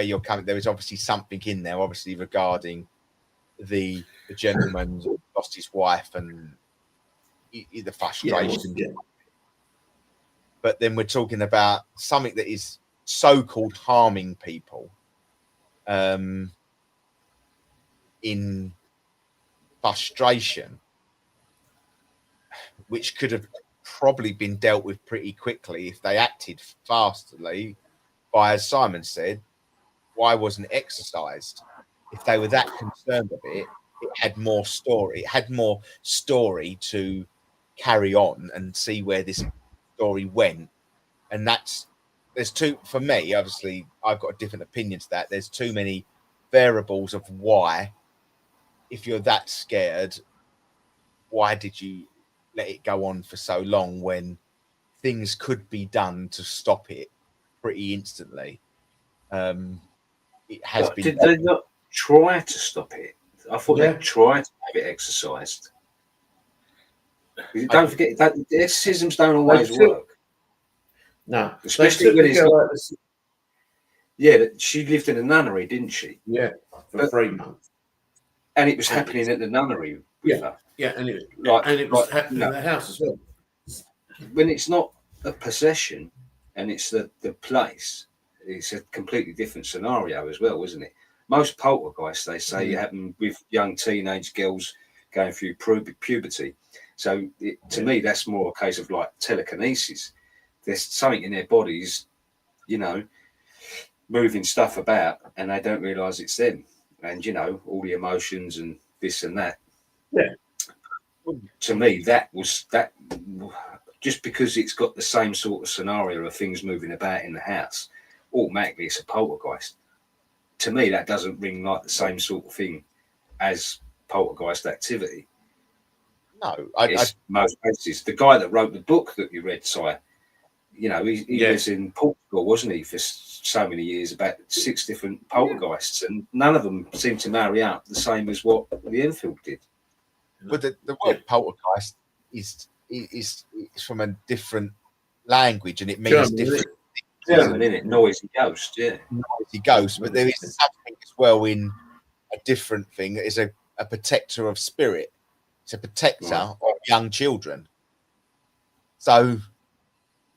you're coming. There is obviously something in there, obviously regarding the gentleman who lost his wife and the frustration. But then we're talking about something that is so-called harming people in frustration, which could have probably been dealt with pretty quickly if they acted fastly. By, as Simon said, why wasn't it exercised? If they were that concerned of it, it had more story. It had more story to carry on and see where this story went. And there's two, for me, obviously, I've got a different opinion to that. There's too many variables of why, if you're that scared, why did you let it go on for so long when things could be done to stop it pretty instantly? It has been. Did they not try to stop it? I thought they tried to have it exercised. Don't forget that the exorcisms don't always work. No, especially when it's not. Yeah, she lived in a nunnery, didn't she? Yeah, for 3 months, and it was happening at the nunnery with her. Yeah, and it was happening in the house as well. When it's not a possession and it's the place, it's a completely different scenario as well, isn't it? Most poltergeists, they say, happen with young teenage girls going through puberty. So to me, that's more a case of like telekinesis. There's something in their bodies, moving stuff about, and they don't realise it's them. And, all the emotions and this and that. Yeah. To me, that just because it's got the same sort of scenario of things moving about in the house, automatically it's a poltergeist. To me, that doesn't ring like the same sort of thing as poltergeist activity. No, most cases. The guy that wrote the book that you read, Si, he was in Portugal, wasn't he, for so many years, about 6 different poltergeists, and none of them seemed to marry up the same as what the Enfield did. But the word poltergeist is from a different language, and it means different. German, isn't it? Noisy ghost, noisy ghost. But there is something as well in a different thing that is a protector of spirit. It's a protector of young children. So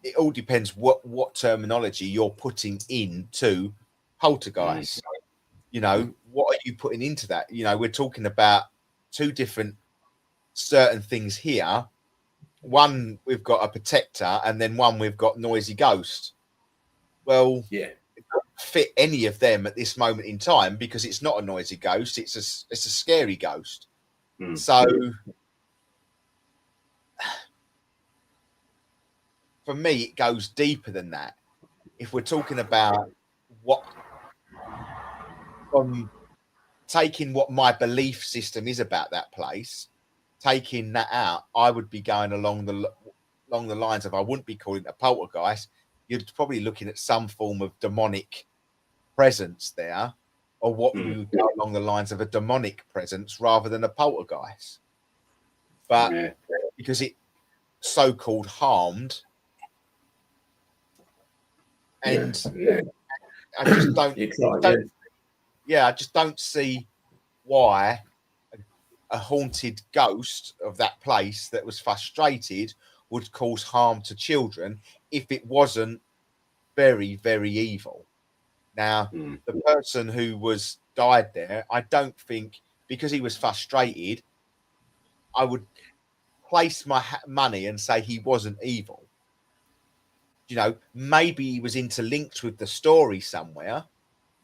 it all depends what terminology you're putting into poltergeist. What are you putting into that? We're talking about 2 different certain things here. One, we've got a protector, and then one we've got noisy ghost. Well, it doesn't fit any of them at this moment in time because it's not a noisy ghost. It's a scary ghost. So for me, it goes deeper than that. If we're talking about taking what my belief system is about that place, taking that out, I would be going along the lines of, I wouldn't be calling it a poltergeist. You're probably looking at some form of demonic presence there, or what you would go along the lines of a demonic presence rather than a poltergeist. but Yeah. because it so-called harmed, and yeah, I just don't, it's like, I just don't see why a haunted ghost of that place that was frustrated would cause harm to children if it wasn't very, very evil. Now, the person who was died there, I don't think, because he was frustrated, I would place my money and say he wasn't evil. You know, maybe he was interlinked with the story somewhere.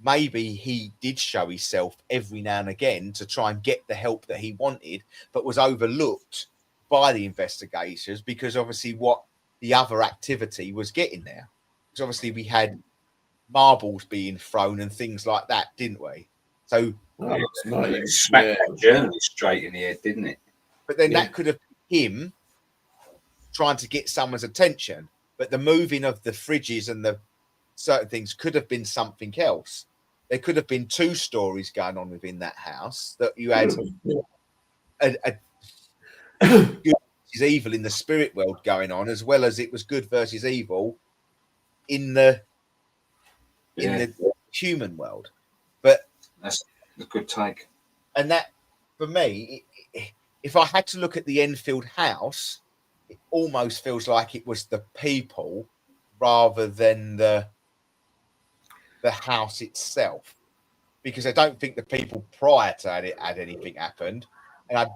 Maybe he did show himself every now and again to try and get the help that he wanted, but was overlooked by the investigators because obviously what the other activity was getting there. Because obviously we had marbles being thrown and things like that, didn't we? So, it's not even, It smacked that journalist straight in the head, didn't it? but then that could have been him trying to get someone's attention. But the moving of the fridges and the certain things could have been something else. There could have been two stories going on within that house, that you had a good versus evil in the spirit world going on, as well as it was good versus evil in the human world. But that's a good take. And that, for me, if I had to look at the Enfield house, it almost feels like it was the people rather than the house itself, because I don't think the people prior to it had anything happened, and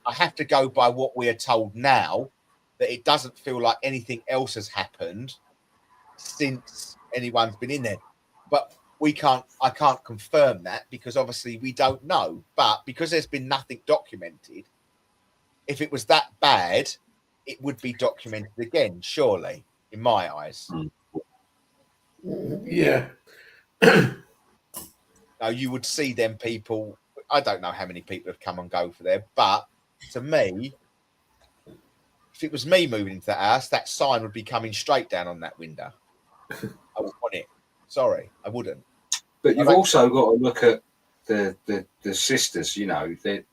I have to go by what we are told now, that it doesn't feel like anything else has happened since anyone's been in there. But I can't confirm that because obviously we don't know. But because there's been nothing documented, if it was that bad, it would be documented again, surely, in my eyes. Yeah. Now, you would see them people. I don't know how many people have come and go for there, but to me, if it was me moving into that house, that sign would be coming straight down on that window. I would want it. Sorry, I wouldn't. But you've also got to look at the sisters. You know, that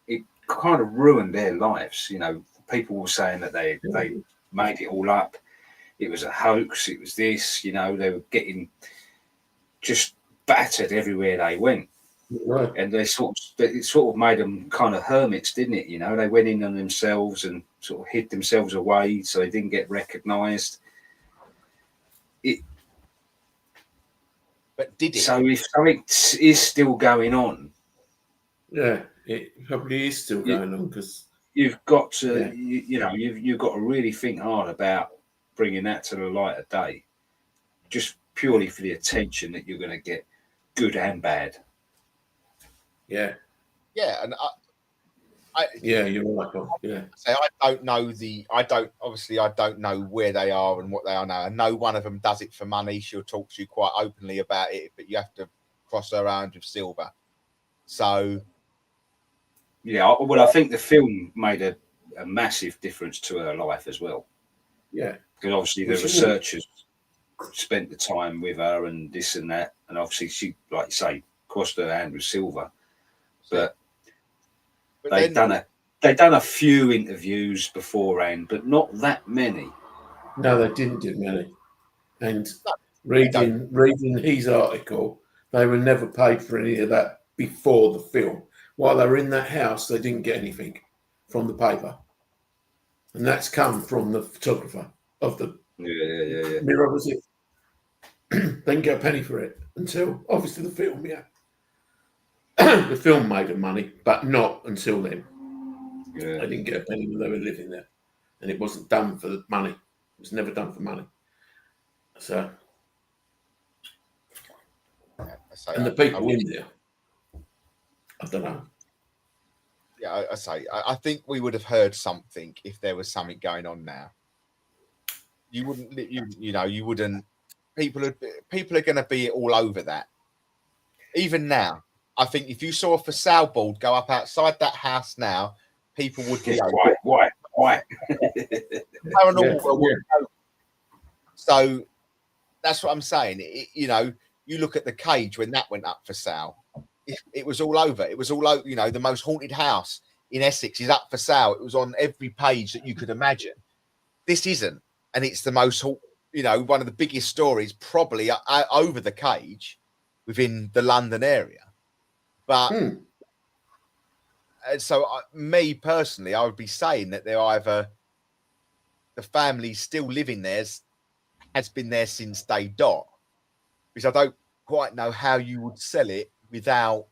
it kind of ruined their lives. You know, people were saying that they made it all up. It was a hoax. It was this. You know, they were getting just battered everywhere they went. Right. And it sort of made them kind of hermits, didn't it? You know, they went in on themselves and sort of hid themselves away so they didn't get recognised. But did it? So if something is still going on, Yeah, it probably is still going on because you've got to, you've got to really think hard about bringing that to the light of day, just purely for the attention that you're going to get, good and bad. Yeah, and you're right. Yeah, I don't know I don't know where they are and what they are now. I know one of them does it for money. She'll talk to you quite openly about it, but you have to cross her around with silver. So, yeah, well, I think the film made a massive difference to her life as well. Yeah, because obviously the researchers spent the time with her and this and that, and obviously she, like you say, crossed her hand with silver. But they'd done a few interviews beforehand, but not that many. No, they didn't do many. And reading his article, they were never paid for any of that before the film. While they were in that house, they didn't get anything from the paper, and that's come from the photographer of the Mirror. Was it? They didn't get a penny for it until obviously the film. Yeah. The film made them money, but not until then. Yeah. They didn't get a penny when they were living there, and it wasn't done for the money. It was never done for money. So, and the people in there, I don't know. Yeah, I think we would have heard something if there was something going on now. You wouldn't, you wouldn't. People are going to be all over that. Even now, I think if you saw a for sale board go up outside that house now, people would be why? Paranormal. So that's what I'm saying. You look at the cage when that went up for sale. It was all over. It was all over. The most haunted house. in Essex is up for sale. It was on every page that you could imagine. This isn't, and it's the most, one of the biggest stories probably over the cage within the London area. But so me personally, I would be saying that they're either the family still living there has been there since day dot, because I don't quite know how you would sell it without,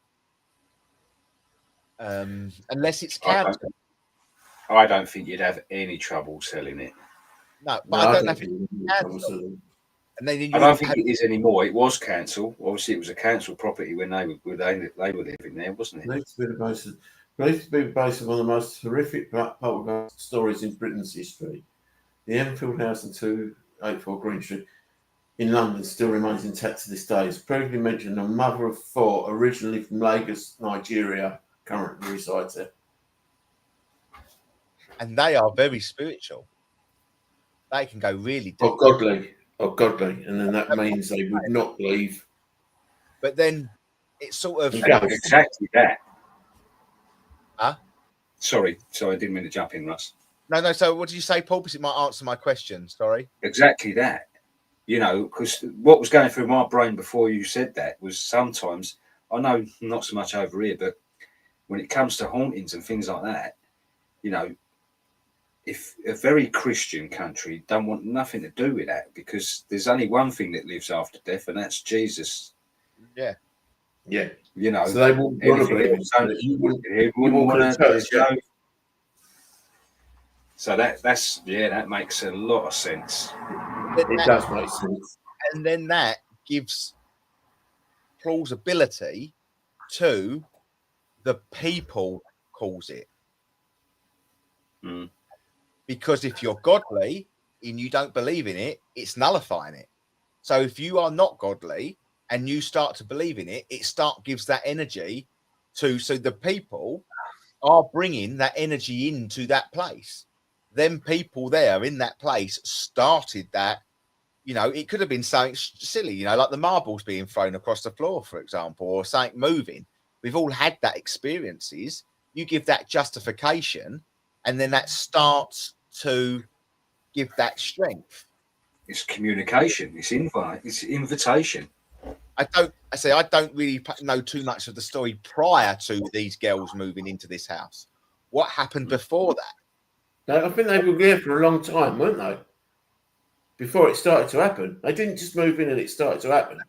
unless it's cancelled. I don't think you'd have any trouble selling it. No, but I don't know if it's cancelled. And then I don't think it is anymore. It was cancelled. Obviously, it was a cancelled property when they were living there, wasn't it? It used to be the base of one of the most horrific poltergeist stories in Britain's history. The Enfield House and 284 Green Street in London still remains intact to this day. As previously mentioned, a mother of four, originally from Lagos, Nigeria, currently resides there. And they are very spiritual. They can go really deep. Or godly, and then that means they would not leave. But then it's sort of exactly that. Huh? Sorry, I didn't mean to jump in, Russ. No. So what did you say, Paul? Because it might answer my question. Sorry. Exactly that. Because what was going through my brain before you said that was sometimes, I know not so much over here, but when it comes to hauntings and things like that, if a very Christian country don't want nothing to do with that, because there's only one thing that lives after death, and that's Jesus. Yeah. Yeah. So they won't believe it. You wouldn't want to. So that makes a lot of sense. It does make sense. And then that gives plausibility to the people cause it. Because if you're godly and you don't believe in it, it's nullifying it. So if you are not godly and you start to believe in it, gives that energy so the people are bringing that energy into that place. Them people there in that place started that. It could have been something silly, like the marbles being thrown across the floor, for example, or something moving. We've all had that experiences. You give that justification, and then that starts to give that strength. It's communication. It's invitation. I don't really know too much of the story prior to these girls moving into this house. What happened before that? I think they were there for a long time, weren't they? Before it started to happen. They didn't just move in and it started to happen.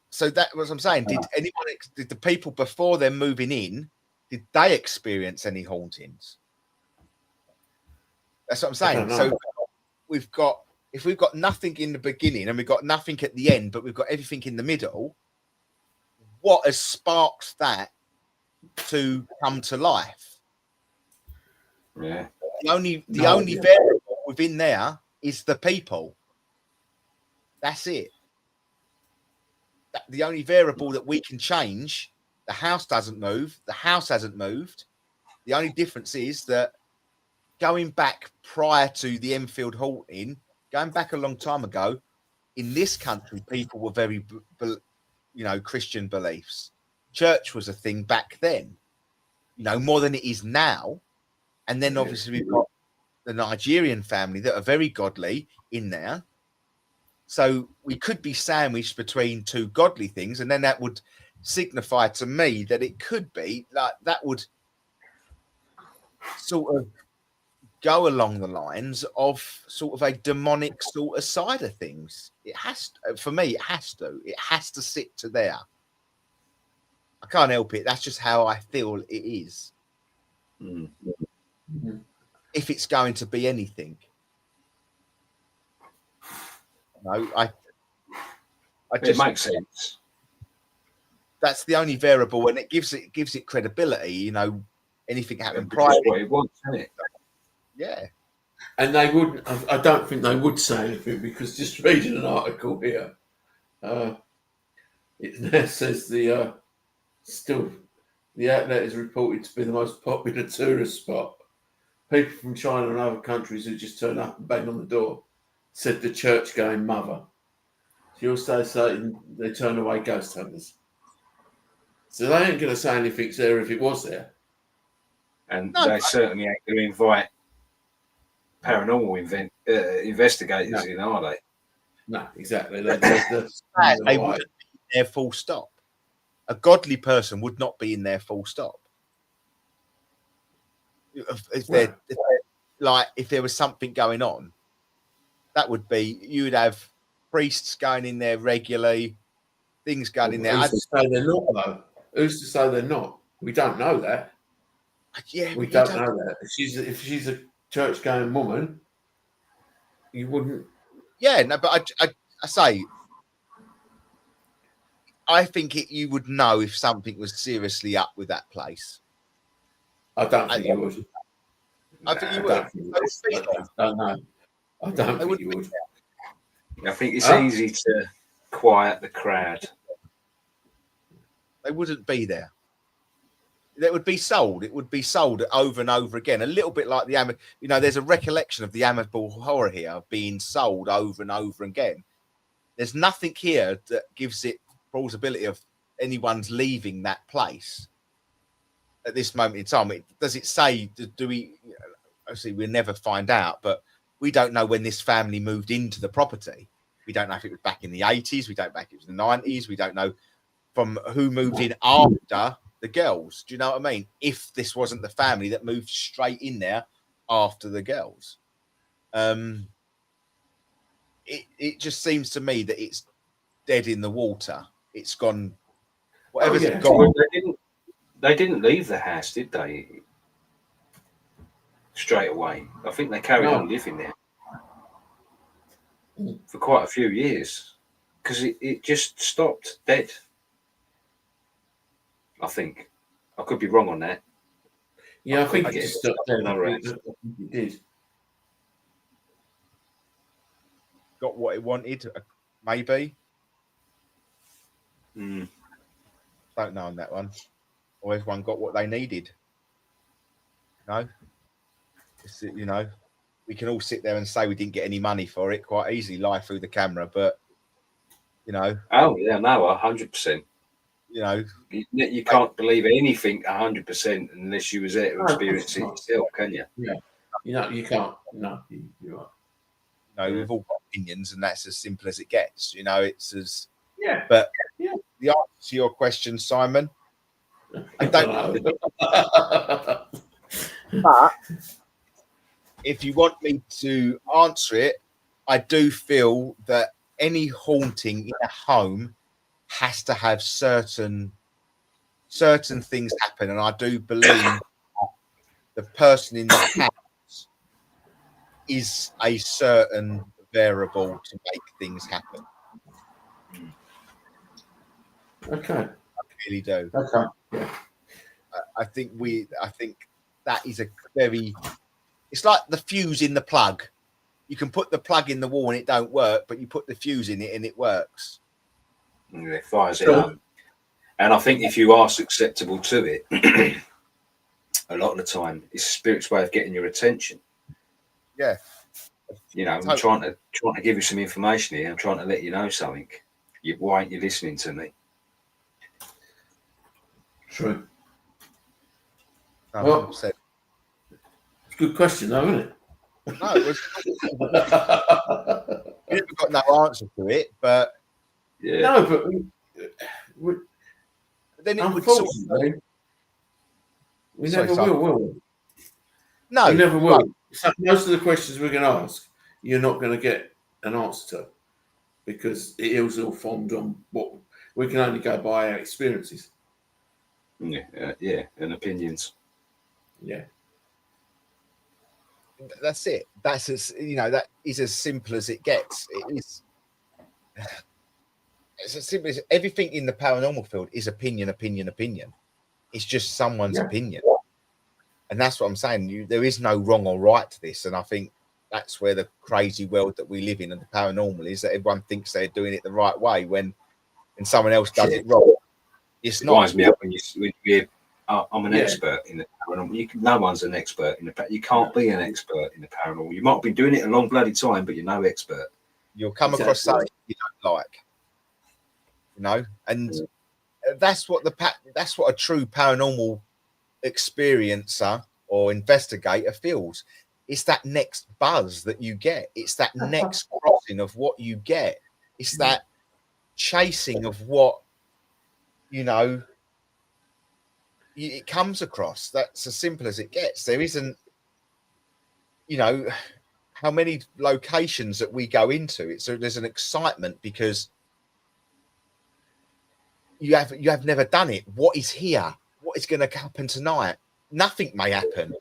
So that was what I'm saying. Did the people before them moving in, did they experience any hauntings? That's what I'm saying. So if we've got nothing in the beginning and we've got nothing at the end, but we've got everything in the middle, what has sparked that to come to life? Yeah. The only variable within there is the people. That's it. The only variable that we can change, the house doesn't move, the house hasn't moved. The only difference is that going back prior to the Enfield haunting, going back a long time ago, in this country, people were very, Christian beliefs. Church was a thing back then, more than it is now. And then obviously we've got the Nigerian family that are very godly in there. So we could be sandwiched between two godly things, and then that would signify to me that it could be like that would sort of go along the lines of sort of a demonic sort of side of things. It has to, for me, it has to sit to there. I can't help it. That's just how I feel it is. If it's going to be anything. I just, it makes sense. That's the only variable, and it gives it credibility. Anything happened prior. What it wants, isn't it? Yeah. And they wouldn't. I don't think they would say anything, because just reading an article here, it says the outlet is reported to be the most popular tourist spot. People from China and other countries who just turn up and bang on the door said the church-going mother. She also said they turn away ghost hunters. So they ain't going to say anything's there if it was there. and No, they certainly ain't going to invite paranormal investigators in, are they? No, exactly. They Right. wouldn't be in there full stop. A godly person would not be in there full stop. If there was something going on, that would be, you'd have priests going in there regularly, things going in there. Who's to say they're not, though? Who's to say they're not? We don't know that. Yeah, We don't know that. If she's a church-going woman, you wouldn't. Yeah, no, but I say, I think you would know if something was seriously up with that place. I don't think you would. I think you I would. don't think you would. I don't know. I don't think you would. I think it's easy to quiet the crowd. They wouldn't be there. That would be sold. It would be sold over and over again. A little bit like the there's a recollection of the Amityville Horror here being sold over and over again. There's nothing here that gives it plausibility of anyone's leaving that place at this moment in time. Does it say? Do we? Obviously, we'll never find out, but we don't know when this family moved into the property. We don't know if it was back in the 80s. We don't know if it was the 90s. We don't know from who moved in after the girls. Do you know what I mean? If this wasn't the family that moved straight in there after the girls. It just seems to me that it's dead in the water. It's gone. Whatever's gone. Well, they didn't leave the house, did they? Straight away. I think they carried on living there for quite a few years because it just stopped dead. I think. I could be wrong on that. Yeah, I think it just stopped dead. It did. Got what it wanted, maybe. Mm. Don't know on that one. Or everyone got what they needed. No. We can all sit there and say we didn't get any money for it quite easily, live through the camera, but Oh yeah, no, 100%. You can't believe anything 100% unless you was there to experience it yourself, can you? Yeah. You can't. No, you're right. We've all got opinions, and that's as simple as it gets. It's as But the answer to your question, Simon, I don't know. But if you want me to answer it, I do feel that any haunting in a home has to have certain things happen, and I do believe the person in the house is a certain variable to make things happen. Okay. I really do. Okay. Yeah. I think that is a very. It's like the fuse in the plug. You can put the plug in the wall and it don't work, but you put the fuse in it and it works. Yeah, it fires it up. And I think if you are susceptible to it, a lot of the time, it's spirit's way of getting your attention. Yeah. I'm trying to give you some information here. I'm trying to let you know something. Why aren't you listening to me? True. Well, it's a good question, though, isn't it? No, it was. We never got no answer to it, but no, but then it would. We never will we? No, we never will. Right. So most of the questions we're going to ask, you're not going to get an answer to, because it is all formed on what we can only go by our experiences. Yeah, and opinions. Yeah. That's it. That's that is as simple as it gets. It is. It's as simple as everything in the paranormal field is opinion. It's just someone's opinion, and that's what I'm saying. There is no wrong or right to this, and I think that's where the crazy world that we live in and the paranormal is, that everyone thinks they're doing it the right way when someone else does it wrong. It's not. Winds me up when you I'm an expert in the paranormal. No one's an expert in the paranormal. You can't be an expert in the paranormal. You might be doing it a long bloody time, but you're no expert. You'll come across something you don't like, and that's what a true paranormal experiencer or investigator feels. It's that next buzz that you get. It's that next crossing of what you get. It's that chasing of what, you know, it comes across. That's as simple as it gets. There isn't, you know, how many locations that we go into. There's an excitement because you have never done it. What is here? What is going to happen tonight? Nothing may happen,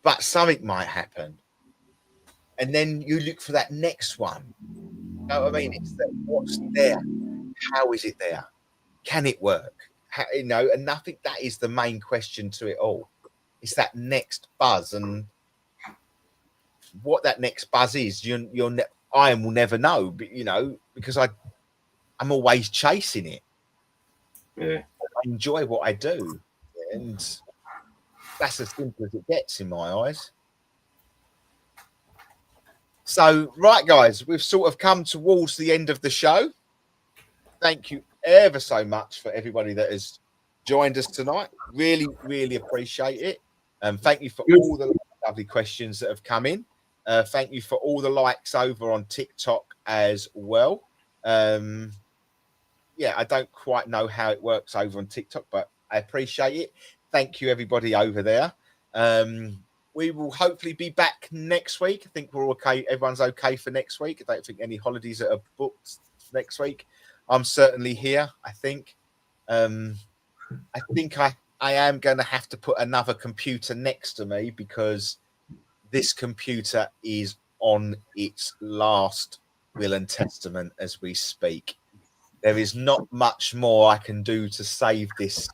but something might happen. And then you look for that next one. You know what I mean? It's that what's there? How is it there? Can it work? How, you know, and nothing. That is the main question to it all. It's that next buzz, and what that next buzz is, I will never know. But, you know, because I'm always chasing it. Yeah. I enjoy what I do, and that's as simple as it gets in my eyes. So, right, guys, we've sort of come towards the end of the show. Thank you ever so much for everybody that has joined us tonight. Really, really appreciate it. Thank you for all the lovely questions that have come in. Thank you for all the likes over on TikTok as well. Yeah, I don't quite know how it works over on TikTok, but I appreciate it. Thank you, everybody over there. We will hopefully be back next week. I think we're okay. Everyone's okay for next week. I don't think any holidays that are booked next week. I'm certainly here. I think I am going to have to put another computer next to me because this computer is on its last will and testament as we speak. There is not much more I can do to save this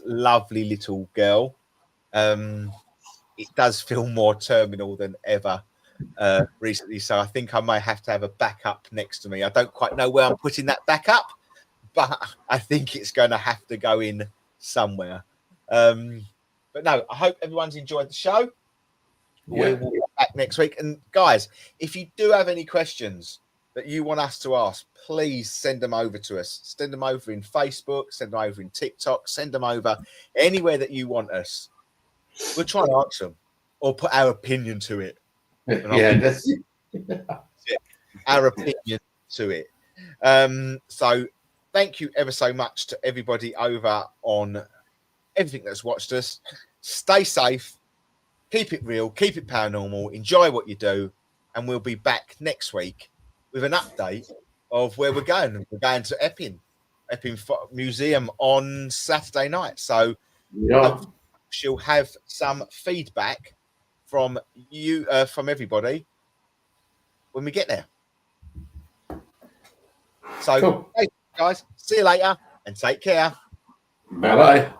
lovely little girl. It does feel more terminal than ever recently, so I think I may have to have a backup next to me. I don't quite know where I'm putting that backup, but I think it's going to have to go in somewhere. But no, I hope everyone's enjoyed the show. Yeah. We will be back next week. And guys, if you do have any questions that you want us to ask, please send them over to us. Send them over in Facebook, send them over in TikTok, send them over anywhere that you want us. We'll try and answer them or put our opinion to it. Yeah, that's Our opinion to it. So thank you ever so much to everybody over on everything that's watched us. Stay safe, keep it real, keep it paranormal, enjoy what you do, and we'll be back next week with an update of where we're going. We're going to Epping Museum on Saturday night. So yeah. she'll have some feedback from you, from everybody when we get there. So, Cool. hey, guys, see you later and take care. Bye bye.